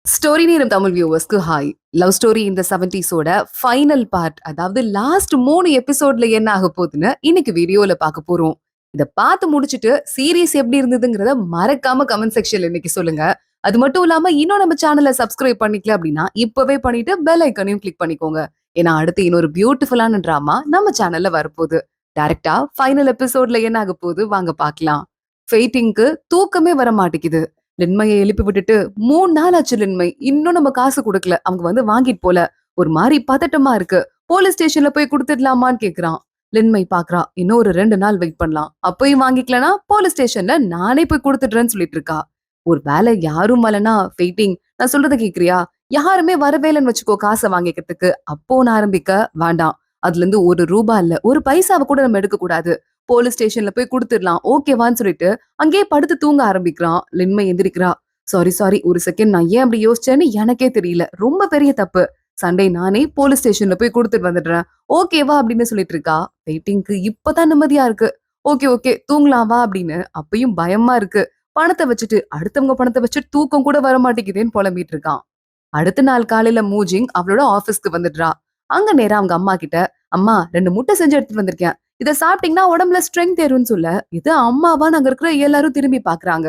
Story நேரம் Tamil வியூவர்ஸ்க்கு hi. Love story இந்த 70s final part, அதாவது லாஸ்ட் 3 எபிசோட்ல என்ன ஆக போகுதுன்னு இன்னைக்கு வீடியோல பார்க்க போறோம். இத பார்த்து முடிச்சிட்டு சீரிஸ் எப்படி இருந்ததுங்கிறத மறக்காம கமெண்ட் செக்ஷன்ல இன்னைக்கு சொல்லுங்க. அது மட்டும் இல்லாம இன்னும் நம்ம சேனலை சப்ஸ்கிரைப் பண்ணிக்கல அப்படின்னா இப்பவே பண்ணிட்டு பெல் ஐக்கனையும் கிளிக் பண்ணிக்கோங்க. ஏன்னா அடுத்து இன்னொரு பியூட்டிஃபுல்லான டிராமா நம்ம சேனல்ல வரப்போகுது. டைரக்டா ஃபைனல் எபிசோட்ல என்ன ஆக போகுது வாங்க பார்க்கலாம். ஃபெய்டிங்க்கு தூக்கமே வர மாட்டேங்குது. லின்மையை எழுப்பி விட்டுட்டு 3 நாள் ஆச்சு லின்மை. இன்னும் நம்ம காசு குடுக்கல. அவங்க வந்து வாங்கிட்டு போல. ஒரு மாரி பதட்டமா இருக்கு. போலீஸ் ஸ்டேஷன்ல போய் குடுத்துடலாமான்னு கேக்குறான். லின்மை பாக்குறா. இன்னும் ஒரு 2 நாள் வெயிட் பண்ணலாம். அப்பயும் வாங்கிக்கலனா போலீஸ் ஸ்டேஷன்ல நானே போய் குடுத்துடுறேன்னு சொல்லிட்டு இருக்கா. ஒரு வேலை யாரும் வரலனா வெயிட்டிங். நான் சொல்றத கேக்குறியா? யாருமே வரவே இல்லைன்னு வச்சுக்கோ காசை வாங்கிக்கிறதுக்கு. அப்போ நான் ஆரம்பிக்க வேண்டாம். அதுல இருந்து ஒரு ரூபா இல்ல. ஒரு பைசாவை கூட நம்ம எடுக்க கூடாது. போலீஸ் ஸ்டேஷன்ல போய் குடுத்துடலாம். ஓகேவான்னு சொல்லிட்டு அங்கேயே படுத்து தூங்க ஆரம்பிக்கிறான். லின்மை எந்திரிக்கிறா. சாரி சாரி, ஒரு செகண்ட் நான் ஏன் அப்படி யோசிச்சேன்னு எனக்கே தெரியல. ரொம்ப பெரிய தப்பு. சண்டே நானே போலீஸ் ஸ்டேஷன்ல போய் குடுத்துட்டு வந்துடுறேன். ஓகேவா அப்படின்னு சொல்லிட்டு இருக்கா. வெயிட்டிங்க்கு இப்பதான் நிம்மதியா இருக்கு. ஓகே ஓகே தூங்கலாம் வா அப்படின்னு. அப்பயும் பயமா இருக்கு. பணத்தை வச்சுட்டு அடுத்தவங்க பணத்தை வச்சு தூக்கம் கூட வர மாட்டேங்குதேன்னு புலம்பிட்டு இருக்கான். அடுத்த நாள் காலையில மூஜிங் அவளோட ஆபீஸ்க்கு வந்துடுறா. அங்க நேரா அவங்க அம்மா கிட்ட, அம்மா 2 முட்டை செஞ்சு எடுத்துட்டு வந்திருக்கேன். இத சாப்பிட்டீங்கன்னா உடம்புல ஸ்ட்ரென்த் ஏறும்னு சொல்ல, இது அம்மாவான்னு அங்க இருக்கிற எல்லாரும் திரும்பி பாக்குறாங்க.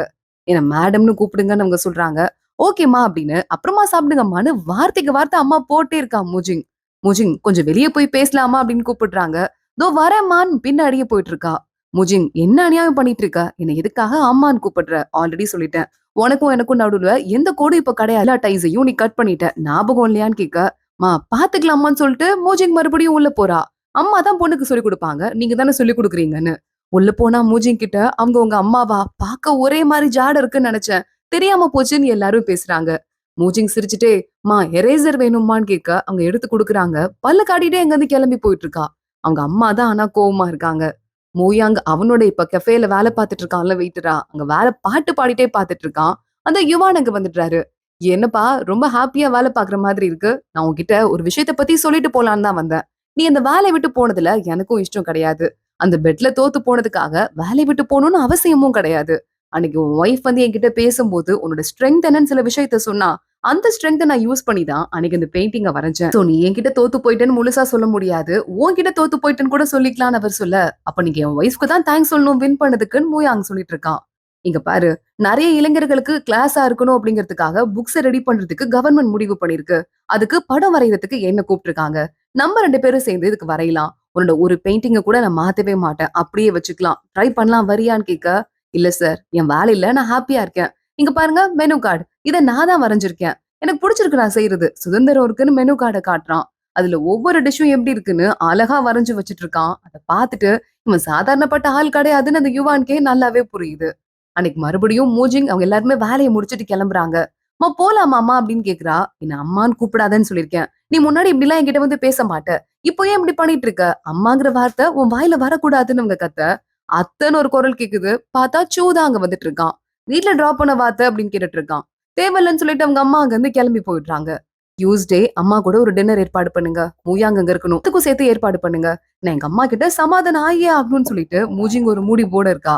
என்ன மேடம்னு கூப்பிடுங்கன்னு அவங்க சொல்றாங்க. ஓகேமா அப்படின்னு அப்புறமா சாப்பிடுங்கம்மான்னு வார்த்தைக்கு வார்த்தை அம்மா போட்டே இருக்கா மூஜிங். மூஜிங் கொஞ்சம் வெளியே போய் பேசலாமா அப்படின்னு கூப்பிடுறாங்க. தோ வரேம்மான்னு பின்னாடியே போயிட்டு இருக்கா. மூஜிங் என்ன அநியாயம் பண்ணிட்டு இருக்க? என்ன எதுக்காக அம்மான்னு கூப்பிடுற? ஆல்ரெடி சொல்லிட்டேன். உனக்கும் எனக்கும் நடுவுல எந்த கோடும் இப்ப கிடையாது. எல்லா டைஸையும் நீ கட் பண்ணிட்ட. ஞாபகம் இல்லையான்னு கேட்க, மா பாத்துக்கலாமான்னு சொல்லிட்டு மூஜிங் மறுபடியும் உள்ள போறா. அம்மா தான் பொண்ணுக்கு சொல்லிக் கொடுப்பாங்க. நீங்க தானே சொல்லிக் கொடுக்குறீங்கன்னு. உள்ள போனா மூஜிங் கிட்ட அவங்க உங்க அம்மாவா பார்க்க ஒரே மாதிரி ஜாட இருக்குன்னு நினைச்சேன். தெரியாம போச்சுன்னு எல்லாரும் பேசுறாங்க. மூஜிங் சிரிச்சுட்டே, மா எரேசர் வேணுமான்னு கேட்க அவங்க எடுத்து கொடுக்குறாங்க. பல்ல காட்டிட்டே எங்க இருந்து கிளம்பி போயிட்டு இருக்கா. அவங்க அம்மா தான் ஆனா கோவமா இருக்காங்க. மூயாங் அவனோட இப்ப கெஃபேல வேலை பார்த்துட்டு இருக்கான்ல வெயிட்டரா, அங்க வேலை பாட்டு பாடிட்டே பார்த்துட்டு இருக்கான். அந்த யுவான் அங்க வந்துடுறாரு. என்னப்பா ரொம்ப ஹாப்பியா வேலை பாக்குற மாதிரி இருக்கு. நான் உன்கிட்ட ஒரு விஷயத்த பத்தி சொல்லிட்டு போலான்னு தான் வந்தேன். நீ அந்த வேலையை விட்டு போனதுல எனக்கும் இஷ்டம் கிடையாது. அந்த பெட்ல தோத்து போனதுக்காக வேலையை விட்டு போகணும்னு அவசியமும் கிடையாது. அன்னைக்கு உன் ஒய்ஃப் வந்து என்கிட்ட பேசும்போது உன்னோட ஸ்ட்ரென்த் என்னன்னு சில விஷயத்த சொன்னா, அந்த ஸ்ட்ரென்த்தை நான் யூஸ் பண்ணி தான் அன்னைக்கு இந்த பெயிண்டிங்க வரைஞ்சேன். சோ நீ என்கிட்ட தோத்து போயிட்டேன்னு முழுசா சொல்ல முடியாது. உன்கிட்ட தோத்து போயிட்டேன்னு கூட சொல்லிக்கலாம்னு அவர் சொல்ல, அப்ப நீங்க என் ஒய்ஃப்க்கு தான் தேங்க்ஸ் சொல்லணும் வின் பண்ணதுக்குன்னு மூயாங் சொல்லிட்டு இருக்கான். இங்க பாரு, நிறைய இளைஞர்களுக்கு கிளாஸா இருக்கணும் அப்படிங்கிறதுக்காக புக்ஸ் ரெடி பண்றதுக்கு கவர்மெண்ட் முடிவு பண்ணிருக்கு. அதுக்கு படம் வரைகிறதுக்கு என்ன கூப்பிட்டுருக்காங்க. நம்ம 2 பேரும் சேர்ந்து இதுக்கு வரையலாம். உன்னோட ஒரு பெயிண்டிங்க கூட நான் மாத்தவே மாட்டேன். அப்படியே வச்சுக்கலாம். ட்ரை பண்ணலாம் வரியான்னு கேட்க, இல்ல சார் என் வேலையில நான் ஹாப்பியா இருக்கேன். இங்க பாருங்க மெனு கார்டு. இத நான் தான் வரைஞ்சிருக்கேன். எனக்கு பிடிச்சிருக்கு நான் செய்யறது. சுதந்திரம் இருக்குன்னு மெனு கார்டை காட்டுறான். அதுல ஒவ்வொரு டிஷ்ஷும் எப்படி இருக்குன்னு அழகா வரைஞ்சு வச்சிட்டு இருக்கான். அதை பார்த்துட்டு இவன் சாதாரணப்பட்ட ஆள் கிடையாதுன்னு அந்த யுவான்கே நல்லாவே புரியுது. அன்னைக்கு மறுபடியும் மூஜிங் அவங்க எல்லாருமே வேலையை முடிச்சிட்டு கிளம்புறாங்க. அம்மா போலாமா அம்மா அப்படின்னு கேக்குறா. என்ன அம்மான்னு கூப்பிடாதன்னு சொல்லியிருக்கேன். நீ முன்னாடி இப்படி எல்லாம் என்கிட்ட வந்து பேச மாட்ட. இப்போ ஏன் இப்படி பண்ணிட்டு இருக்க? அம்மாங்கிற வார்த்தை உன் வாயில வரக்கூடாதுன்னு அவங்க கத்த. அத்தன்னு ஒரு குரல் கேக்குது. பார்த்தா சூதா அங்க வந்துட்டு இருக்கான். வீட்ல டிராப் பண்ண வார்த்தை அப்படின்னு கேட்டுட்டு இருக்கான். தேவையில்லன்னு சொல்லிட்டு அவங்க அம்மா அங்க இருந்து கிளம்பி போயிடுறாங்க. டியூஸ்டே அம்மா கூட ஒரு டின்னர் ஏற்பாடு பண்ணுங்க. மூயாங்க அங்க இருக்கணும். அதுக்கும் சேர்த்து ஏற்பாடு பண்ணுங்க. நான் எங்க அம்மா கிட்ட சமாதானம் ஆகியே ஆகணும்னு சொல்லிட்டு மூஜிங் ஒரு மூடி போட இருக்கா.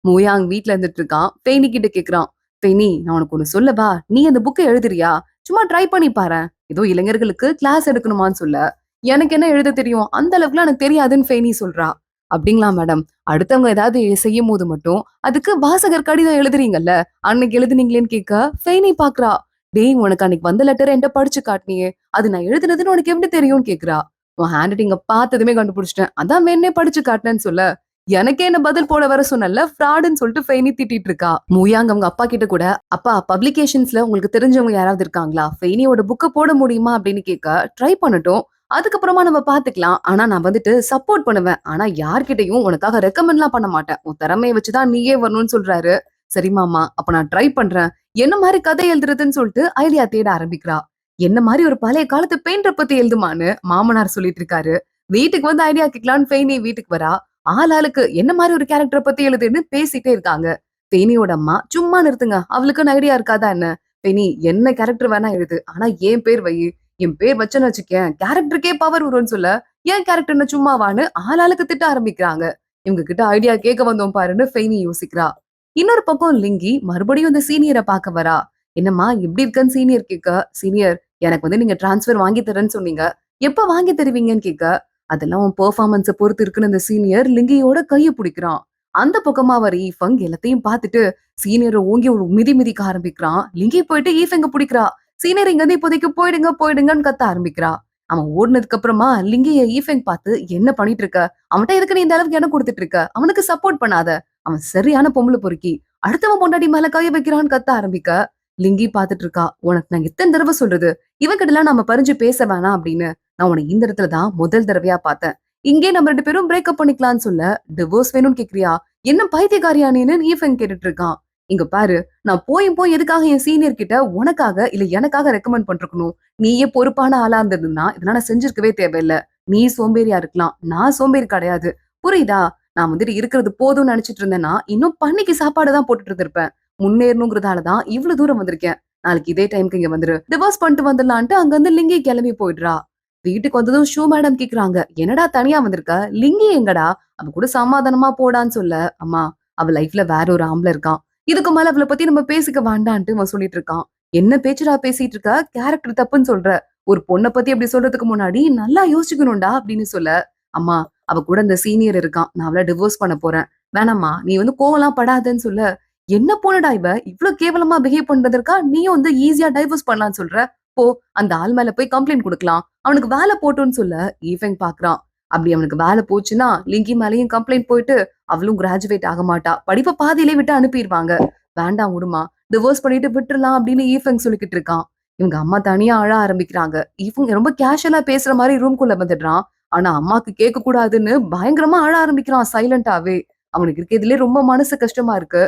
மூயாங் வீட்ல இருந்துட்டு இருக்கான். பெய்னி கிட்ட கேக்குறான். பெய்னி நான் உனக்கு ஒண்ணு சொல்லவா? நீ அந்த புக்கை எழுதுறியா? சும்மா ட்ரை பண்ணி பாரேன். ஏதோ இளைஞர்களுக்கு கிளாஸ் எடுக்கணுமான்னு சொல்ல, எனக்கு என்ன எழுத தெரியும்? அந்த அளவுக்குலாம் எனக்கு தெரியாதுன்னு ஃபெய்னி சொல்றா. அப்படிங்களா மேடம்? அடுத்தவங்க ஏதாவது செய்யும் போது மட்டும் அதுக்கு வாசகர் கடிதம் எழுதுறீங்கல்ல, அன்னைக்கு எழுதுனீங்களேன்னு கேட்க ஃபெய்னி பாக்குறா. டேய் உனக்கு அன்னைக்கு வந்த லெட்டர் என்கிட்ட படிச்சு காட்டினியே, அது நான் எழுதுனதுன்னு உனக்கு எப்படி தெரியும்னு கேக்குறா. உன் ஹேண்ட் ரைட்டிங்க பார்த்ததுமே கண்டுபிடிச்சிட்டேன். அதான் வேணே படிச்சு காட்டினேன்னு சொல்ல, எனக்கே என்ன பதில் போட வர சொன்னல ஃப்ராடுன்னு சொல்லிட்டு ஃபெய்னி திட்டிட்டு இருக்கா. மூயாங்க அவங்க அப்பா கிட்ட கூட, அப்பா பப்ளிகேஷன்ஸ்ல உங்களுக்கு தெரிஞ்சவங்க யாராவது இருக்காங்களா? ஃபெய்னியோட புக்க போட முடியுமா அப்படின்னு கேட்க, ட்ரை பண்ணட்டும். அதுக்கப்புறமா நம்ம பாத்துக்கலாம். ஆனா நான் வந்துட்டு சப்போர்ட் பண்ணுவேன். ஆனா யார்கிட்டயும் உனக்காக ரெக்கமெண்ட்லாம் பண்ண மாட்டேன். உன் திறமையை வச்சுதான் நீயே வரணும்னு சொல்றாரு. சரி மாமா, அப்ப நான் ட்ரை பண்றேன். என்ன மாதிரி கதை எழுதுறதுன்னு சொல்லிட்டு ஐடியா தேட ஆரம்பிக்கிறா. என்ன மாதிரி ஒரு பழைய காலத்து பெயிண்டர் பத்தி எழுதுமான்னு மாமனார் சொல்லிட்டு இருக்காரு. வீட்டுக்கு வந்து ஐடியா கேட்கலான்னு ஃபெய்னி வீட்டுக்கு வரா. ஆளாளுக்கு என்ன மாதிரி ஒரு கேரக்டரை பத்தி எழுதுன்னு பேசிட்டே இருக்காங்க. பெனியோட அம்மா சும்மா நிறுத்துங்க, அவளுக்குன்னு ஐடியா இருக்காதா என்ன? பெனி என்ன கேரக்டர் வேணா எழுது, ஆனா என் பேர் வை. என் பேர் வச்சேன்னு வச்சுக்கேன் கேரக்டருக்கே பவர் வரும்னு சொல்ல, ஏன் கேரக்டர்னு சும்மாவான்னு ஆளாளுக்கு திட்ட ஆரம்பிக்கிறாங்க. இவங்க கிட்ட ஐடியா கேட்க வந்தோம் பாருன்னு ஃபெய்னி யோசிக்கிறா. இன்னொரு பக்கம் லிங்கி மறுபடியும் இந்த சீனியரை பார்க்க வரா. என்னம்மா எப்படி இருக்கன்னு சீனியர் கேட்க, சீனியர் எனக்கு வந்து நீங்க டிரான்ஸ்ஃபர் வாங்கி தரேன்னு சொன்னீங்க. எப்ப வாங்கி தருவீங்கன்னு கேட்க, அதெல்லாம் உன் பெர்ஃபார்மன்ஸ பொறுத்து இருக்குன்னு அந்த சீனியர் லிங்கியோட கைய புடிக்கிறான். அந்த பக்கமா வர ஈஃபங் எல்லாத்தையும் பார்த்துட்டு சீனியர ஓங்கி ஒரு மிதி மிதிக்க ஆரம்பிக்கிறான். லிங்கி போயிட்டு ஈஃபங்க புடிக்கிறா. சீனியர் இங்க இருந்து இப்போதைக்கு போயிடுங்க போயிடுங்கன்னு கத்த ஆரம்பிக்கிறா. அவன் ஓடுனதுக்கு அப்புறமா லிங்கிய ஈஃபெங் பார்த்து என்ன பண்ணிட்டு இருக்க? அவன்ட்ட எதுக்கு நீ இந்த அளவுக்கு இடம் கொடுத்துட்டு இருக்க? அவனுக்கு சப்போர்ட் பண்ணாத. அவன் சரியான பொம்பளை பொறுக்கி. அடுத்தவன் பொண்டாட்டி மேல கைய வைக்கிறான்னு கத்த ஆரம்பிக்க லிங்கி பாத்துட்டு இருக்கா. உனக்கு நான் எத்தனை தடவை சொல்றது இவகிட்ட எல்லாம் நம்ம பறிஞ்சு பேச வேணாம் அப்படின்னு. நான் உன்னை இந்த இடத்துல தான் முதல் தடவையா பார்த்தேன். இங்கே நம்ம 2 பேரும் பிரேக்கப் பண்ணிக்கலாம்னு சொல்ல டிவோர்ஸ் வேணும்னு கேக்குறியா? என்ன பைத்தியக்காரியா நீன்னு ஈஃபெங் கேட்டுட்டு இருக்கான். இங்க பாரு, நான் போய் எதுக்காக என் சீனியர் கிட்ட உனக்காக இல்ல எனக்காக ரெக்கமெண்ட் பண்றக்கணும். நீயே பொறுப்பான ஆளா இருந்ததுன்னா இதெல்லாம் நான் செஞ்சிருக்கவே தேவையில்ல. நீ சோம்பேறியா இருக்கலாம், நான் சோம்பேறி கிடையாது. புரியுதா? நான் வந்துட்டு இருக்கிறது போதும்னு நினைச்சிட்டு இருந்தேன்னா இன்னும் பன்னிக்கு சாப்பாடு தான் போட்டுட்டு இருந்திருப்பேன். முன்னேறணுங்கிறதாலதான் இவ்வளவு தூரம் வந்திருக்கேன். நாளைக்கு இதே டைம்க்கு இங்க வந்துரு, டிவோர்ஸ் பண்ணிட்டு வந்துடலான்ட்டு அங்க இருந்து லிங்கி கிளம்பி போயிடுறா. வீட்டுக்கு வந்ததும் ஷூ மேடம் கேக்குறாங்க, என்னடா தனியா வந்திருக்க? லிங்கி எங்கடா? அவ கூட சமாதானமா போடான்னு சொல்ல, அம்மா அவ லைஃப்ல வேற ஒரு ஆம்பளை இருக்கான். இதுக்கு மேல அவளை பத்தி நம்ம பேசிக்க வேண்டான்ட்டு அவன் சொல்லிட்டு இருக்கான். என்ன பேச்சுடா பேசிட்டு இருக்க? கேரக்டர் தப்புன்னு சொல்ற. ஒரு பொண்ணை பத்தி அப்படி சொல்றதுக்கு முன்னாடி நல்லா யோசிக்கணும்டா அப்படின்னு சொல்ல, அம்மா அவ கூட இந்த சீனியர் இருக்கான், நான் அவளை டிவோர்ஸ் பண்ண போறேன். வேணாம்மா நீ வந்து கோவம்லாம் படாதன்னு சொல்ல, என்ன பொண்ணுடா இவ இவ்ளோ கேவலமா பிஹேவ் பண்றதற்கா நீயும் வந்து ஈஸியா டைவர்ஸ் பண்ணலாம்னு சொல்ற? போ, அந்த ஆள் மேல போய் கம்ப்ளைண்ட் கொடுக்கலாம். அவனுக்கு வேலை போட்டுன்னு சொல்ல ஈஃபெங் பாக்குறான். அப்படி அவனுக்கு வேலை போச்சுன்னா லிங்கி மேலயும் கம்ப்ளைண்ட் போயிட்டு அவளும் கிராஜுவேட் ஆக மாட்டா. படிப்பை பாதியிலே விட்டு அனுப்பிடுவாங்க. வேண்டாம் விடுமா, டிவோர்ஸ் பண்ணிட்டு விட்டுறலாம் அப்படின்னு ஈஃபெங் சொல்லிக்கிட்டு இருக்கான். இவங்க அம்மா தனியா அழ ஆரம்பிக்கிறாங்க. இவங்க ரொம்ப கேஷுவலா பேசுற மாதிரி ரூம்குள்ள வந்துடுறான். ஆனா அம்மாக்கு கேட்க கூடாதுன்னு பயங்கரமா அழ ஆரம்பிக்கிறான் சைலண்டாவே. அவனுக்கு இருக்கிறதுலே ரொம்ப மனசு கஷ்டமா இருக்கு.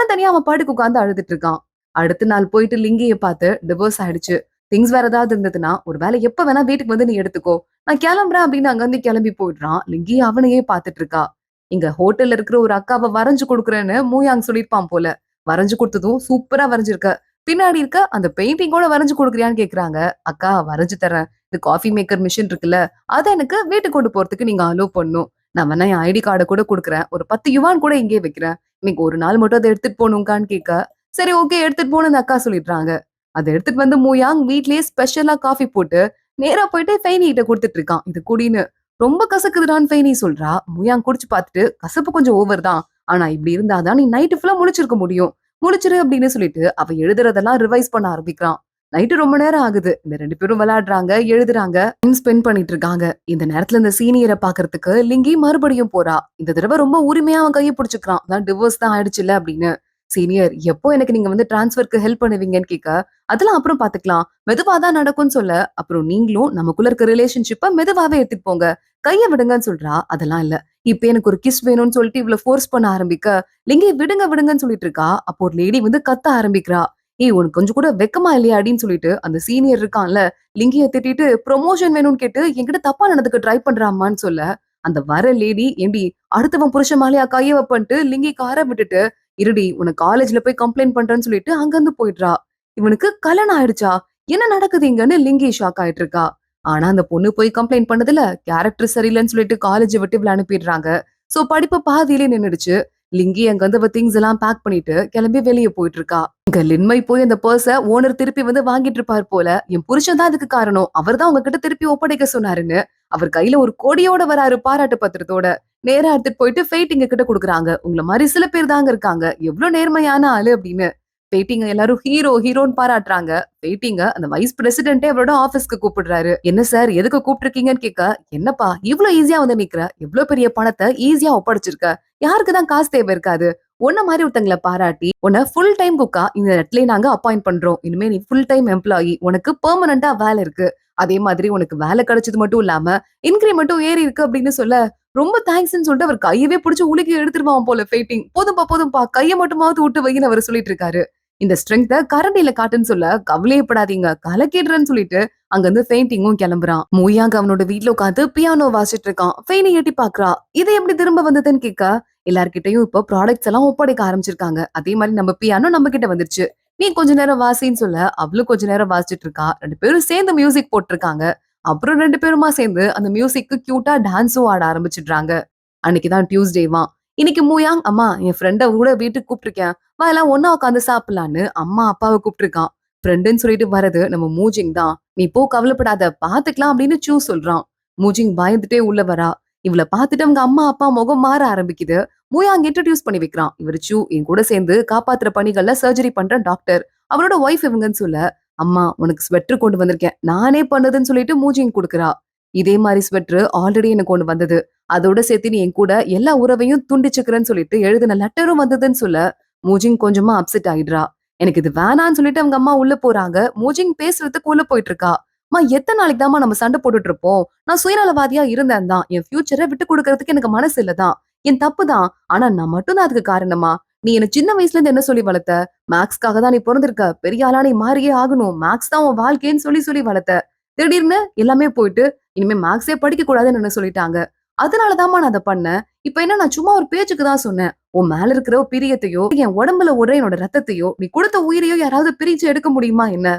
தனியா அவன் பாட்டுக்கு உட்கார்ந்து அழுதுட்டு இருக்கான். அடுத்த நாள் போயிட்டு லிங்கிய பார்த்து டிவோர்ஸ் ஆயிடுச்சு. திங்ஸ் வேற ஏதாவது இருந்ததுன்னா ஒரு வேலை எப்ப வேணா வீட்டுக்கு வந்து நீ எடுத்துக்கோ, நான் கிளம்புறேன் அப்படின்னு அங்க இருந்து கிளம்பி போயிடுறான். லிங்கி அவனையே பார்த்துட்டு இருக்கா. இங்க ஹோட்டல்ல இருக்கிற ஒரு அக்காவை வரைஞ்சு கொடுக்குறேன்னு மூயாங் சொல்லிருப்பான் போல. வரைஞ்சு கொடுத்ததும் சூப்பரா வரைஞ்சிருக்க, பின்னாடி இருக்க அந்த பெயிண்டிங்கோட வரைஞ்சு கொடுக்குறியான்னு கேக்குறாங்க. அக்கா வரைஞ்சு தரேன், இந்த காஃபி மேக்கர் மிஷின் இருக்குல்ல, அதை எனக்கு வீட்டுக்கு கொண்டு போறதுக்கு நீங்க அலோவ் பண்ணும். நான் வேணா என் ஐடி கார்டை கூட கொடுக்குறேன், ஒரு 10 யுவான் கூட இங்கே வைக்கிறேன். இன்னைக்கு ஒரு நாள் மட்டும் அதை எடுத்துட்டு போகணும்கான்னு கேட்க, சரி ஓகே எடுத்துட்டு போன அந்த அக்கா சொல்லிடுறாங்க. அதை எடுத்துட்டு வந்து மூயாங் வீட்லயே ஸ்பெஷலா காஃபி போட்டு நேரா போயிட்டு ஃபெய்னி கிட்ட கொடுத்துட்டு இருக்கான். இது குடின்னு. ரொம்ப கசக்குதுடான்னு ஃபெய்னி சொல்றா. மூயாங் குடிச்சு பார்த்துட்டு கசப்பு கொஞ்சம் ஓவர் தான், ஆனா இப்படி இருந்தாதான் நீ நைட்டு ஃபுல்லா முழிச்சிருக்க முடியும், முழிச்சிரு அப்படின்னு சொல்லிட்டு அவ எழுதுறதெல்லாம் ரிவைஸ் பண்ண ஆரம்பிக்கிறான். நைட்டு ரொம்ப நேரம் ஆகுது. இந்த 2 பேரும் விளையாடுறாங்க, எழுதுறாங்க, டைம் ஸ்பெண்ட் பண்ணிட்டு இருக்காங்க. இந்த நேரத்துல இந்த சீனியரை பாக்குறதுக்கு லிங்கி மறுபடியும் போறா. இந்த தடவை ரொம்ப உரிமையா அவன் கையை பிடிச்சுக்கிறான். அதான் டிவோர்ஸ் தான் ஆயிடுச்சுல்ல அப்படின்னு. சீனியர் எப்போ எனக்கு நீங்க வந்து டிரான்ஸ்ஃபருக்கு ஹெல்ப் பண்ணுவீங்கன்னு கேட்க, அதெல்லாம் அப்புறம் பாத்துக்கலாம், மெதுவா தான் நடக்கும்னு சொல்ல, அப்புறம் நீங்களும் நமக்குள்ள இருக்க ரிலேஷன்ஷிப்ப மெதுவாவே எடுத்துட்டு போங்க, கைய விடுங்கன்னு சொல்றா. அதெல்லாம் இல்ல, இப்ப எனக்கு ஒரு கிஸ் வேணும்னு சொல்லிட்டு இவ்வளவு ஃபோர்ஸ் பண்ண ஆரம்பிக்க, லிங்கி விடுங்க விடுங்கன்னு சொல்லிட்டு இருக்கா. அப்போ ஒரு லேடி வந்து கத்த ஆரம்பிக்கிறா. ஏய் உனக்கு கொஞ்சம் கூட வெக்கமா இல்லையா அப்படின்னு சொல்லிட்டு அந்த சீனியர் இருக்கான்ல, லிங்கிய திட்டிட்டு ப்ரொமோஷன் வேணும்னு கேட்டு என்கிட்ட தப்பா நடந்துக்க ட்ரை பண்றாமான்னு சொல்ல, அந்த வர லேடி ஏண்டி அடுத்தவன் புருஷன் மேலேயா கைய வைப்பன்ட்டு லிங்கி காரை விட்டுட்டு, இருடி உன்னை காலேஜ்ல போய் கம்ப்ளைண்ட் பண்றேன்னு சொல்லிட்டு அங்கிருந்து போயிடுறா. இவனுக்கு கல்யாணம் ஆயிடுச்சா? என்ன நடக்குது இங்கன்னு லிங்கி ஷாக் ஆயிட்டு இருக்கா. ஆனா அந்த பொண்ணு போய் கம்ப்ளைண்ட் பண்ணதுல கேரக்டர் சரியில்லைன்னு சொல்லிட்டு காலேஜ் விட்டு இவள அனுப்பிடுறாங்க. சோ படிப்பு பாதியிலே நின்னுடுச்சு. லிங்கி அங்க வந்து திங்ஸ் எல்லாம் பேக் பண்ணிட்டு கிளம்பி வெளியே போயிட்டு இருக்கா. இங்க லின்மை போய் அந்த பர்ஸ ஓனர் திருப்பி வந்து வாங்கிட்டு இருப்பார் போல. என் புருஷன் தான் அதுக்கு காரணம், அவர் தான் உங்ககிட்ட திருப்பி ஒப்படைக்க சொன்னாருன்னு அவர் கையில ஒரு கொடியோட வராரு பாராட்டு பத்திரத்தோட. நேரா எடுத்துட்டு போயிட்டு ஃபெயிட்டிங்க கிட்ட குடுக்குறாங்க. உங்கள மாதிரி சில பேர் தாங்க இருக்காங்க, எவ்வளவு நேர்மையான ஆளு அப்படின்னு. ஃபெயிட்டிங்க எல்லாரும் ஹீரோ ஹீரோன்னு பாராட்டுறாங்க. ஃபெயிட்டிங்க அந்த வைஸ் பிரசிடென்ட்டே அவரோட ஆபீஸ்க்கு கூப்பிடுறாரு. என்ன சார் எதுக்கு கூப்பிட்டுருக்கீங்கன்னு கேட்க, என்னப்பா இவ்வளவு ஈஸியா வந்து நிக்கிற, எவ்வளவு பெரிய பணத்தை ஈஸியா ஒப்படைச்சிருக்க, யாருக்குதான் காசு தேவை இருக்காது, உன்ன மாதிரி ஒருத்தங்களை பாராட்டி உன்னை ஃபுல் டைம் குக்கா இந்த இடத்துல நாங்க அப்பாயிண்ட் பண்றோம். இனிமே நீ ஃபுல் டைம் எம்ப்ளாயி, உனக்கு பெர்மனண்டா வேலை இருக்கு. அதே மாதிரி உனக்கு வேலை கிடைச்சது மட்டும் இல்லாம இன்கிரிமெண்ட்டும் ஏறி இருக்கு அப்படின்னு சொல்ல, ரொம்ப தேங்க்ஸ்ன்னு சொல்லிட்டு அவர் கையவே பிடிச்சு உலுக்கி எடுத்துருவான் போல ஃபெயிட்டிங். போதும்பா போதும்பா, கைய மட்டுமாவது விட்டு வைன்னு அவர் சொல்லிட்டு இருக்காரு. இந்த ஸ்ட்ரென்த்த கரண்டில காட்டுன்னு சொல்ல, கவலையப்படாதீங்க கலக்கிடுறேன்னு சொல்லிட்டு அங்க இருந்து ஃபெயிண்டிங்கும் கிளம்புறான். மூயாங்க அவனோட வீட்ல உட்காந்து பியானோ வாசிட்டு இருக்கான். ஃபெயினி எட்டி பாக்குறா. இது எப்படி திரும்ப வந்ததுன்னு கேட்க, எல்லார்கிட்டயும் இப்போ ப்ராடக்ட்ஸ் எல்லாம் ஒப்படைக்க ஆரம்பிச்சிருக்காங்க. அதே மாதிரி நம்ம பியானோ நம்ம கிட்ட வந்துருச்சு, நீ கொஞ்ச நேரம் வாசின்னு சொல்ல அவளும் கொஞ்ச நேரம் வாசிச்சுட்டு இருக்கா. 2 பேரும் சேர்ந்து மியூசிக் போட்டிருக்காங்க. அப்புறம் 2 பேருமா சேர்ந்து அந்த மியூசிக்கு கியூட்டா டான்ஸும் ஆட ஆரம்பிச்சிடுறாங்க. அன்னைக்குதான் டியூஸ்டேவாம். இன்னைக்கு மூயாங் அம்மா என் ஃப்ரெண்ட கூட வீட்டுக்கு கூப்பிட்டிருக்கேன், வா எல்லாம் ஒண்ணா உட்காந்து சாப்பிடலான்னு அம்மா அப்பாவை கூப்பிட்டிருக்கான். ஃப்ரெண்டுன்னு சொல்லிட்டு வர்றது நம்ம மூஜிங் தான். நீ போ கவலைப்படாத பாத்துக்கலாம் அப்படின்னு சூ சொல்றான். மூஜிங் பயந்துட்டே உள்ள வரா. இவள பாத்துட்டு அவங்க அம்மா அப்பா முகம் மாற ஆரம்பிக்குது. மூயாங் இன்ட்ரடியூஸ் பண்ணி வைக்கிறான். இவர் சூ என் கூட சேர்ந்து காப்பாத்துற பணிகள்ல சர்ஜரி பண்ற டாக்டர். அவரோட ஒய்ஃப் இவங்கன்னு சொல்ல, அம்மா உனக்கு ஸ்வெட்டர் கொண்டு வந்திருக்கேன் நானே பண்ணதுன்னு சொல்லிட்டு மூஜிங் கொடுக்குறா. இதே மாதிரி ஸ்வெட்டர் ஆல்ரெடி எனக்கு ஒண்ணு வந்தது, அதோட சேர்த்து நீ என் கூட எல்லா உறவையும் துண்டிச்சுக்கிறேன்னு சொல்லிட்டு எழுதின லெட்டரும் வந்ததுன்னு சொல்ல, மூஜிங் கொஞ்சமா அப்செட் ஆயிடுறா. எனக்கு இது வேணான்னு சொல்லிட்டு அவங்க அம்மா உள்ள போறாங்க. மூஜிங் பேசுறதுக்கு உள்ள போயிட்டு இருக்கா. அம்மா எத்தனை நாளைக்கு தாம்மா நம்ம சண்டை போட்டுட்டு இருப்போம்? நான் சுயநலவாதியா இருந்தேன் தான், என் ஃபியூச்சரை விட்டு கொடுக்கறதுக்கு எனக்கு மனசு இல்லதான், என் தப்பு தான். ஆனா நான் மட்டும் தான் அதுக்கு காரணமா? நீ என்ன சின்ன வயசுல இருந்து என்ன சொல்லி வளர்த்த? மேக்ஸ்க்காக தான் நீ பிறந்திருக்க, பெரிய ஆளா நீ மாறியே ஆகணும், மேக்ஸ் தான் உன் வாழ்க்கைன்னு சொல்லி சொல்லி வளர்த்த. திடீர்னு எல்லாமே போயிட்டு இனிமே மேக்ஸே படிக்க கூடாதுன்னு என்ன சொல்லிட்டாங்க. அதனாலதாம்மா நான் அதை பண்ணேன். இப்ப என்ன நான் சும்மா ஒரு பேச்சுக்கு தான் சொன்னேன். உன் மேல இருக்கிற பிரியத்தையோ என் உடம்புல ஓடுற என்னோட ரத்தத்தையோ நீ கொடுத்த உயிரையோ யாராவது பிரிச்சு எடுக்க முடியுமா என்ன?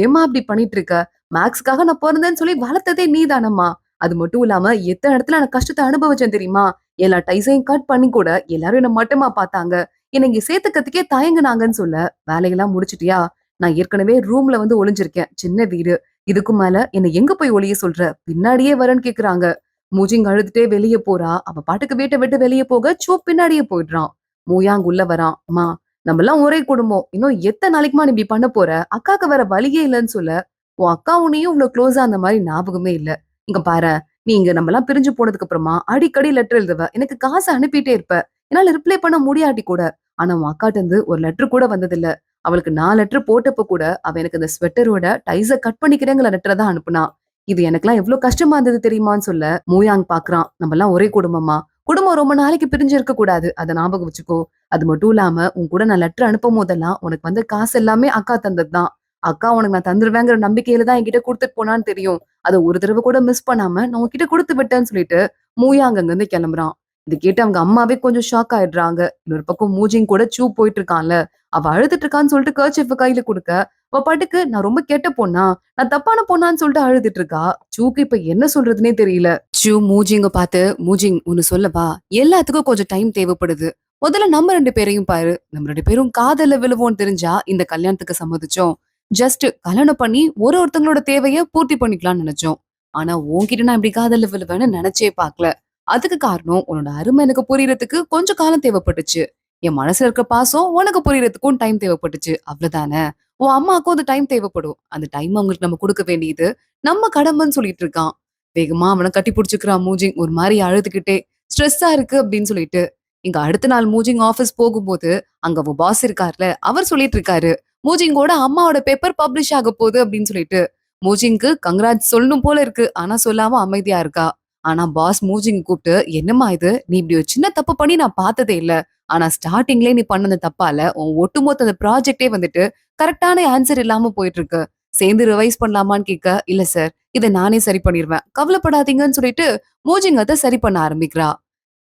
ஏம்மா அப்படி பண்ணிட்டு இருக்க? மேக்ஸ்க்காக நான் பிறந்தேன்னு சொல்லி வளர்த்ததே நீதானம்மா. அது மட்டும் இல்லாம எத்தனை இடத்துல நான் கஷ்டத்தை அனுபவிச்சேன் தெரியுமா? எல்லா டைஸையும் கட் பண்ணி கூட எல்லாரும் என்ன மட்டுமா பார்த்தாங்க. என்னை இங்க சேர்த்துக்கிறதுக்கே தயங்குனாங்கன்னு சொல்ல, வேலையெல்லாம் முடிச்சிட்டியா? நான் ஏற்கனவே ரூம்ல வந்து ஒளிஞ்சிருக்கேன், சின்ன வீடு. இதுக்கு மேல என்ன எங்க போய் ஒளிய சொல்ற? பின்னாடியே வரேன்னு கேக்குறாங்க. மூஜிங் அழுதுட்டே வெளியே போறா. அவ பாட்டுக்கு வீட்டை விட்டு வெளியே போக சூ பின்னாடியே போயிடுறான். மூயாங் உள்ள வரான். அம்மா நம்ம எல்லாம் ஒரே குடும்பம், இன்னும் எத்தனை நாளைக்குமா நீ இப்படி பண்ண போற? அக்காக்கு வேற வழியே இல்லைன்னு சொல்ல, உன் அக்கா உன்னையும் இவ்வளவு க்ளோஸா அந்த மாதிரி ஞாபகமே இல்ல. இங்க பாரு, நீ இங்க நம்ம எல்லாம் பிரிஞ்சு போனதுக்கு அப்புறமா அடிக்கடி லெட்டர் எழுதுவ, எனக்கு காசு அனுப்பிட்டே இருப்ப, என்னால ரிப்ளை பண்ண முடியாட்டி கூட. ஆனா உன் அக்காட்ட இருந்து ஒரு லெட்டர் கூட வந்ததில்ல. அவளுக்கு 4 லெட்டர் போட்டப்ப கூட அவ எனக்கு இந்த ஸ்வெட்டரோட டைஸ கட் பண்ணிக்கிறேங்கிற லெட்டரை தான் அனுப்புனா. இது எனக்கெல்லாம் எவ்வளவு கஷ்டமா இருந்தது தெரியுமான்னு சொல்ல, மூயாங் பாக்குறான். நம்ம எல்லாம் ஒரே குடும்பமா, குடும்பம் ரொம்ப நாளைக்கு பிரிஞ்சு இருக்க கூடாது, அதை ஞாபகம் வச்சுக்கோ. அது மட்டும் இல்லாம உன் கூட நான் லெட்டர் அனுப்பும் போதெல்லாம் உனக்கு வந்து காசு எல்லாமே அக்கா தந்ததுதான். அக்கா உனக்கு நான் தந்துருவேங்கிற நம்பிக்கையில தான் என்கிட்ட கொடுத்துட்டு போனான்னு தெரியும். அதை ஒரு தடவை கூட மிஸ் பண்ணாம நான் உன்கிட்ட கொடுத்து விட்டேன்னு சொல்லிட்டு மூயாங் அங்க இருந்து கிளம்புறான். இது கேட்டு அவங்க அம்மாவே கொஞ்சம் ஷாக் ஆயிடுறாங்க. இன்னொரு பக்கம் மூஜிங் கூட சூ போயிட்டு இருக்கான்ல, அவ அழுதுட்டு இருக்கான்னு சொல்லிட்டு கர்ச்சீஃப் கையில கொடுக்க, அவ பாட்டுக்கு நான் ரொம்ப கெட்ட பொண்ணா, நான் தப்பான பொண்ணான்னு சொல்லிட்டு அழுதுட்டு இருக்கா. சூக்கு இப்ப என்ன சொல்றதுனே தெரியல. சூ மூஜிங்க பார்த்து, மூஜிங் ஒன்னு சொல்லவா, எல்லாத்துக்கும் கொஞ்சம் டைம் தேவைப்படுது. முதல்ல நம்ம 2 பேரையும் பாரு. நம்ம 2 பேரும் காதல்ல விழுவோம்னு தெரிஞ்சா இந்த கல்யாணத்துக்கு சம்மதிச்சோம். ஜஸ்ட் கல்யாணம் பண்ணி ஒருத்தங்களோட தேவைய பூர்த்தி பண்ணிக்கலாம்னு நினைச்சோம். ஆனா உன்கிட்ட நான் இப்படி காதல்ல விழுவேன்னு நினைச்சே பார்க்கல. அதுக்கு காரணம் உன்னோட அருமை எனக்கு புரியறதுக்கு கொஞ்சம் காலம் தேவைப்பட்டுச்சு. என் மனசுல இருக்க பாசம் உனக்கு புரியறதுக்கும் டைம் தேவைப்பட்டுச்சு, அவ்வளவுதானே. உன் அம்மாவுக்கும் அந்த டைம் தேவைப்படும். அந்த டைம் அவங்களுக்கு நம்ம கொடுக்க வேண்டியது நம்ம கடமைன்னு சொல்லிட்டு இருக்கான். வேகமா அவனை கட்டி பிடிச்சுக்கிறான் மூஜிங், ஒரு மாதிரி அழுதுகிட்டே. ஸ்ட்ரெஸ்ஸா இருக்கு அப்படின்னு சொல்லிட்டு. இங்க அடுத்த நாள் மூஜிங் ஆபீஸ் போகும்போது அங்க அவ பாஸ் இருக்கார்ல, அவர் சொல்லிட்டு இருக்காரு, மூஜிங்கோட அம்மாவோட பேப்பர் பப்ளிஷ் ஆக போகுது அப்படின்னு சொல்லிட்டு. மூஜிங்க்கு கங்க்ராட்ஸ் சொல்லணும் போல இருக்கு, ஆனா சொல்லாம அமைதியா இருக்கா. ஆனா பாஸ் மூஜிங் கூப்பிட்டு, என்னம்மா இது, நீ இப்படி ஒரு சின்ன தப்பு பண்ணி நான் பார்த்ததே இல்ல. ஆனா ஸ்டார்டிங்லயே நீ பண்ண தப்பால உன் ஒட்டுமொத்த அந்த ப்ராஜெக்டே வந்துட்டு கரெக்டான ஆன்சர் இல்லாம போயிட்டு இருக்கு. சேர்ந்து ரிவைஸ் பண்ணலாமான்னு கேட்க, இல்ல சார் இதை நானே சரி பண்ணிருவேன், கவலைப்படாதீங்கன்னு சொல்லிட்டு மூஜிங் அதை சரி பண்ண ஆரம்பிக்கிறா.